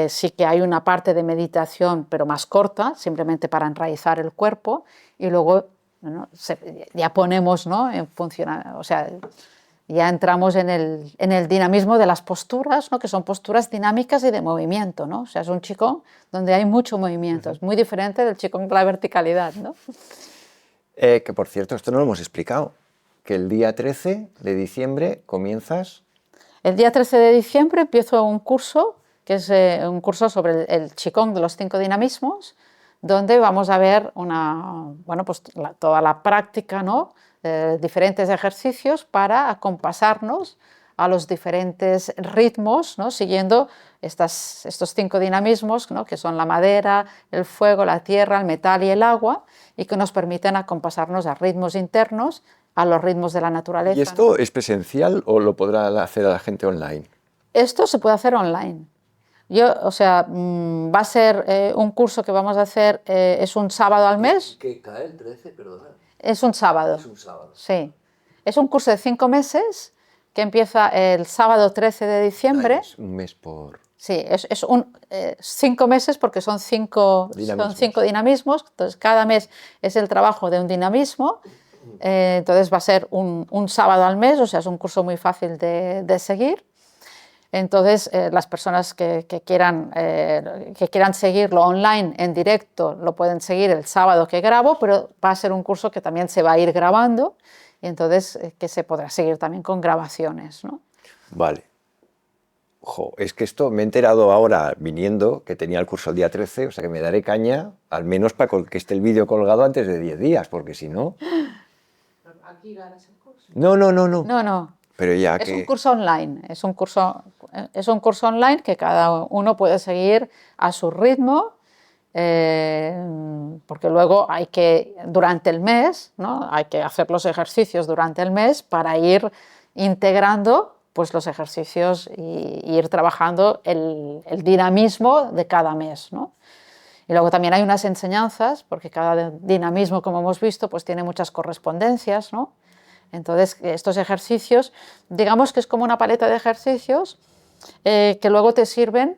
sí que hay una parte de meditación, pero más corta, simplemente para enraizar el cuerpo, y luego, ¿no?, ya ponemos, ¿no?, en funcionar, o sea, ya entramos en el dinamismo de las posturas, ¿no?, que son posturas dinámicas y de movimiento, ¿no? O sea, es un Qigong donde hay mucho movimiento, es muy diferente del Qigong de la verticalidad, ¿no? Que por cierto, esto no lo hemos explicado, que el día 13 de diciembre comienzas... El día 13 de diciembre empiezo un curso, que es un curso sobre el Qigong de los 5 dinamismos, donde vamos a ver pues toda la práctica, ¿no? Diferentes ejercicios para acompasarnos a los diferentes ritmos, ¿no? Siguiendo estos 5 dinamismos, ¿no? Que son la madera, el fuego, la tierra, el metal y el agua, y que nos permiten acompasarnos a ritmos internos, a los ritmos de la naturaleza. ¿Y esto ¿no? es presencial o lo podrá hacer a la gente online? Esto se puede hacer online. Va a ser un curso que vamos a hacer, es un sábado al mes. ¿Que cae el 13, perdona? Es un sábado. Es un sábado. Sí. Es un curso de 5 meses que empieza el sábado 13 de diciembre. Ay, es un mes por... Sí, 5 meses porque son 5 dinamismos. Entonces, cada mes es el trabajo de un dinamismo. Entonces, va a ser un sábado al mes, o sea, es un curso muy fácil de seguir. Entonces, las personas que quieran seguirlo online, en directo, lo pueden seguir el sábado que grabo, pero va a ser un curso que también se va a ir grabando, y entonces que se podrá seguir también con grabaciones, ¿no? Vale. Jo, es que esto me he enterado ahora viniendo, que tenía el curso el día 13, o sea que me daré caña, al menos para que esté el vídeo colgado antes de 10 días, porque si no... Aquí ganas el curso. No. No. Pero ya Es que... un curso online, es un curso online que cada uno puede seguir a su ritmo, porque luego durante el mes, ¿no? Hay que hacer los ejercicios durante el mes para ir integrando pues, los ejercicios y ir trabajando el dinamismo de cada mes, ¿no? Y luego también hay unas enseñanzas, porque cada dinamismo, como hemos visto, pues tiene muchas correspondencias, ¿no? Entonces, estos ejercicios, digamos que es como una paleta de ejercicios que luego te sirven,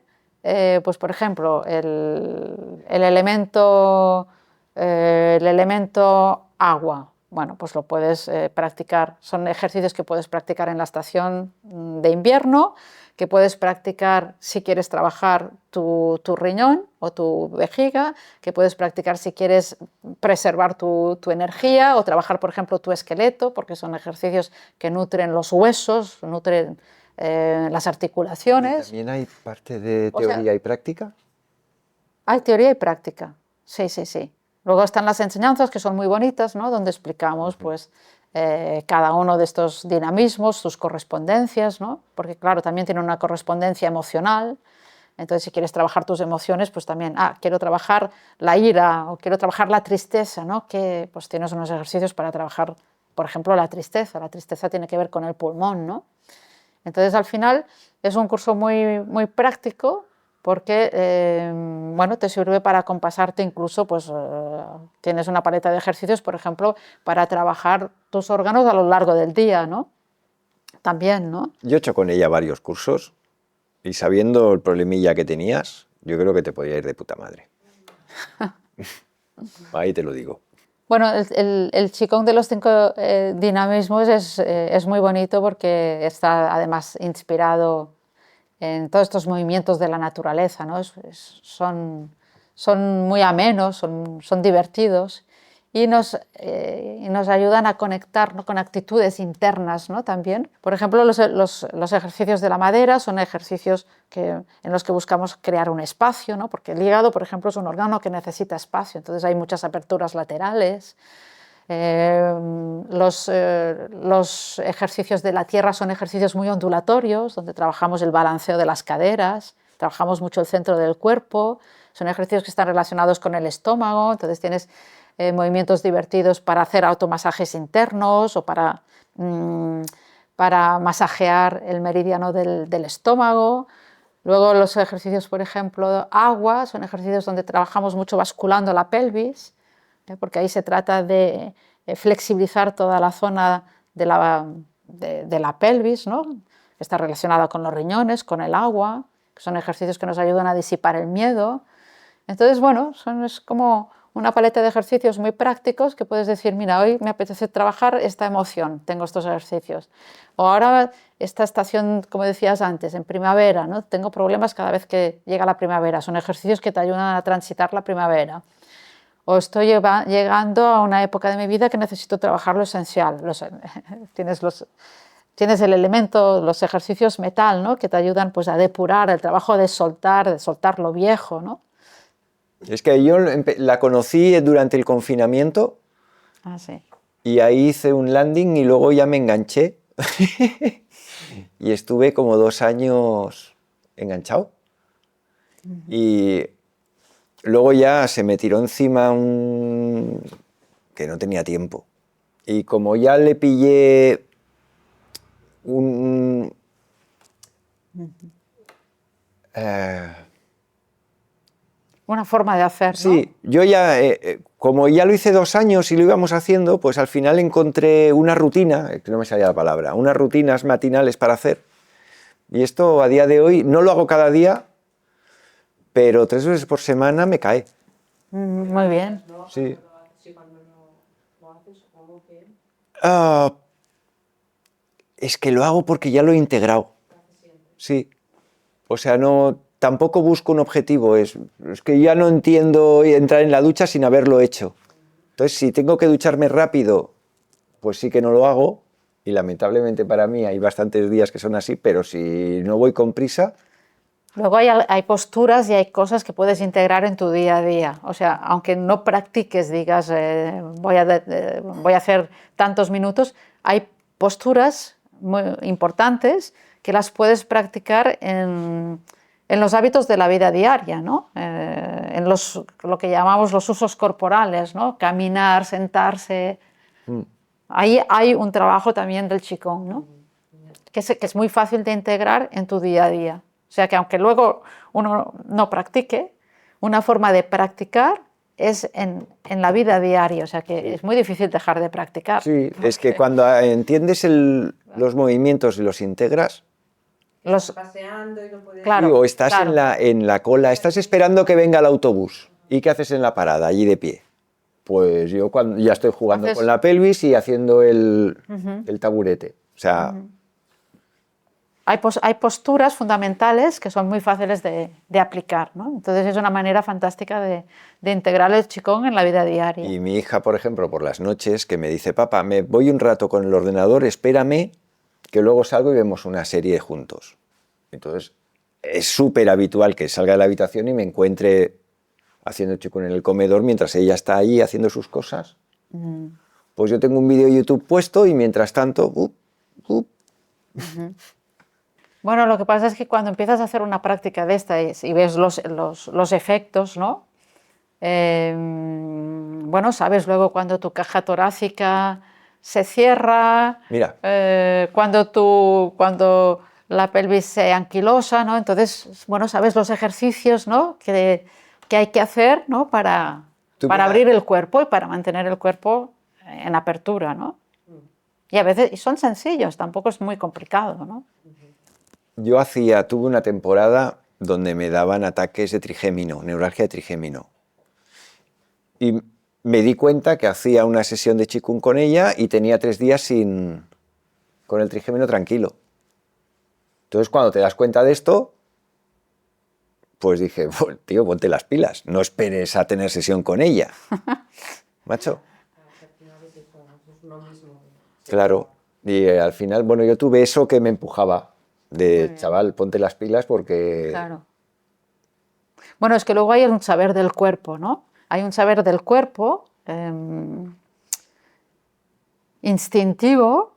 pues por ejemplo, el elemento agua. Bueno, pues lo puedes practicar. Son ejercicios que puedes practicar en la estación de invierno, que puedes practicar si quieres trabajar tu riñón o tu vejiga, que puedes practicar si quieres preservar tu energía o trabajar, por ejemplo, tu esqueleto, porque son ejercicios que nutren los huesos, nutren las articulaciones. ¿Y también hay parte de teoría y práctica? Hay teoría y práctica, sí. Luego están las enseñanzas, que son muy bonitas, ¿no? Donde explicamos pues, cada uno de estos dinamismos, sus correspondencias, ¿no? Porque claro, también tiene una correspondencia emocional. Entonces, si quieres trabajar tus emociones, pues también, quiero trabajar la ira o quiero trabajar la tristeza, ¿no? Que pues tienes unos ejercicios para trabajar, por ejemplo, la tristeza. La tristeza tiene que ver con el pulmón, ¿no? Entonces, al final, es un curso muy, muy práctico, porque te sirve para compasarte incluso, pues tienes una paleta de ejercicios, por ejemplo, para trabajar tus órganos a lo largo del día, ¿no? También, ¿no? Yo he hecho con ella varios cursos y sabiendo el problemilla que tenías, yo creo que te podía ir de puta madre. Ahí te lo digo. Bueno, el Qigong de los 5 dinamismos es muy bonito porque está además inspirado en todos estos movimientos de la naturaleza, ¿no? Son muy amenos, son divertidos y nos ayudan a conectar, ¿no? Con actitudes internas, ¿no? También. Por ejemplo, los ejercicios de la madera son ejercicios en los que buscamos crear un espacio, ¿no? Porque el hígado, por ejemplo, es un órgano que necesita espacio, entonces hay muchas aperturas laterales. Los ejercicios de la tierra son ejercicios muy ondulatorios, donde trabajamos el balanceo de las caderas, trabajamos mucho el centro del cuerpo, son ejercicios que están relacionados con el estómago, entonces tienes movimientos divertidos para hacer automasajes internos o para masajear el meridiano del estómago. Luego los ejercicios, por ejemplo, agua, son ejercicios donde trabajamos mucho basculando la pelvis, porque ahí se trata de flexibilizar toda la zona de la pelvis, ¿no? Que está relacionada con los riñones, con el agua, que son ejercicios que nos ayudan a disipar el miedo. Entonces, bueno, es como una paleta de ejercicios muy prácticos que puedes decir, mira, hoy me apetece trabajar esta emoción, tengo estos ejercicios. O ahora esta estación, como decías antes, en primavera, ¿no? Tengo problemas cada vez que llega la primavera, son ejercicios que te ayudan a transitar la primavera. o estoy llegando a una época de mi vida que necesito trabajar lo esencial. Tienes el elemento, los ejercicios metal, ¿no? Que te ayudan pues, a depurar, el trabajo de soltar lo viejo, ¿no? Es que yo la conocí durante el confinamiento Sí. y ahí hice un landing y luego ya me enganché y estuve como 2 años enganchado. Y luego ya se me tiró encima que no tenía tiempo. Y como ya le pillé un... Una forma de hacer, ¿no? Sí, yo ya, como ya lo hice 2 años y lo íbamos haciendo, pues al final encontré una rutina, que no me salía la palabra, unas rutinas matinales para hacer. Y esto a día de hoy no lo hago cada día, pero 3 veces por semana me cae. Muy bien. Sí. Sí, cuando no lo haces, supongo que Ah, es que lo hago porque ya lo he integrado. Sí. O sea, no, tampoco busco un objetivo. Es que ya no entiendo entrar en la ducha sin haberlo hecho. Entonces, si tengo que ducharme rápido, pues sí que no lo hago. Y lamentablemente para mí hay bastantes días que son así, pero si no voy con prisa... Luego hay posturas y hay cosas que puedes integrar en tu día a día. O sea, aunque no practiques, digas, voy a hacer tantos minutos, hay posturas muy importantes que las puedes practicar en los hábitos de la vida diaria, ¿no? En lo que llamamos los usos corporales, ¿no? Caminar, sentarse. Ahí hay un trabajo también del Qigong, ¿no? Que es muy fácil de integrar en tu día a día. O sea que aunque luego uno no practique, una forma de practicar es en la vida diaria. O sea que es muy difícil dejar de practicar. Sí, es que cuando entiendes los movimientos y los integras, paseando y no puedes... Claro, sí, o estás claro. en la cola, estás esperando que venga el autobús. ¿Y qué haces en la parada, allí de pie? Pues yo cuando ya estoy jugando con la pelvis y haciendo el taburete. O sea... Hay posturas fundamentales que son muy fáciles de aplicar, ¿no? Entonces es una manera fantástica de integrar el Qigong en la vida diaria. Y mi hija, por ejemplo, por las noches, que me dice, papá, me voy un rato con el ordenador, espérame, que luego salgo y vemos una serie juntos. Entonces, es súper habitual que salga de la habitación y me encuentre haciendo Qigong en el comedor mientras ella está ahí haciendo sus cosas. Pues yo tengo un vídeo de YouTube puesto y mientras tanto... Bueno, lo que pasa es que cuando empiezas a hacer una práctica de esta y ves los efectos, ¿no? Bueno, sabes luego cuando tu caja torácica se cierra, Mira. cuando la pelvis se anquilosa, ¿no? Entonces, bueno, sabes los ejercicios, ¿no? que hay que hacer, ¿no? para abrir el cuerpo y para mantener el cuerpo en apertura, ¿no? Y a veces son sencillos, tampoco es muy complicado, ¿no? Yo tuve una temporada donde me daban ataques de trigémino, neuralgia de trigémino. Y me di cuenta que hacía una sesión de Qigong con ella y tenía 3 días con el trigémino tranquilo. Entonces, cuando te das cuenta de esto, pues dije, tío, ponte las pilas, no esperes a tener sesión con ella. Macho. Claro. Y al final, bueno, yo tuve eso que me empujaba. De chaval, ponte las pilas porque... Claro. Bueno, es que luego hay un saber del cuerpo, ¿no? Hay un saber del cuerpo instintivo,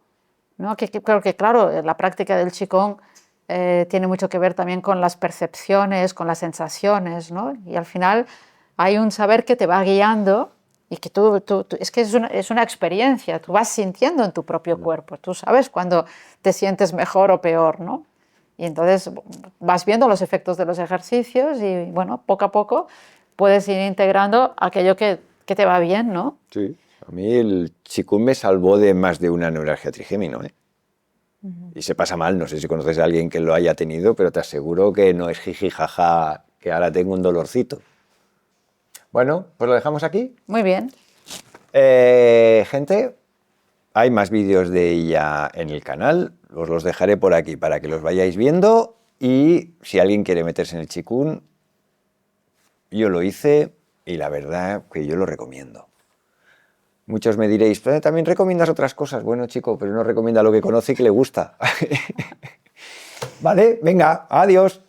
¿no? Que creo que, claro, la práctica del Qigong tiene mucho que ver también con las percepciones, con las sensaciones, ¿no? Y al final hay un saber que te va guiando y que es que es una experiencia, tú vas sintiendo en tu propio cuerpo, tú sabes cuando te sientes mejor o peor, ¿no? Y entonces vas viendo los efectos de los ejercicios y, bueno, poco a poco puedes ir integrando aquello que te va bien, ¿no? Sí, a mí el Qigong me salvó de más de una neuralgia trigémino, ¿eh? Y se pasa mal, no sé si conoces a alguien que lo haya tenido, pero te aseguro que no es jiji jaja, que ahora tengo un dolorcito. Bueno, pues lo dejamos aquí. Muy bien. Gente, hay más vídeos de ella en el canal, os los dejaré por aquí para que los vayáis viendo y si alguien quiere meterse en el Qigong, yo lo hice y la verdad que yo lo recomiendo. Muchos me diréis, pero también recomiendas otras cosas. Bueno, chico, pero no recomienda lo que conoce y que le gusta. Vale, venga, adiós.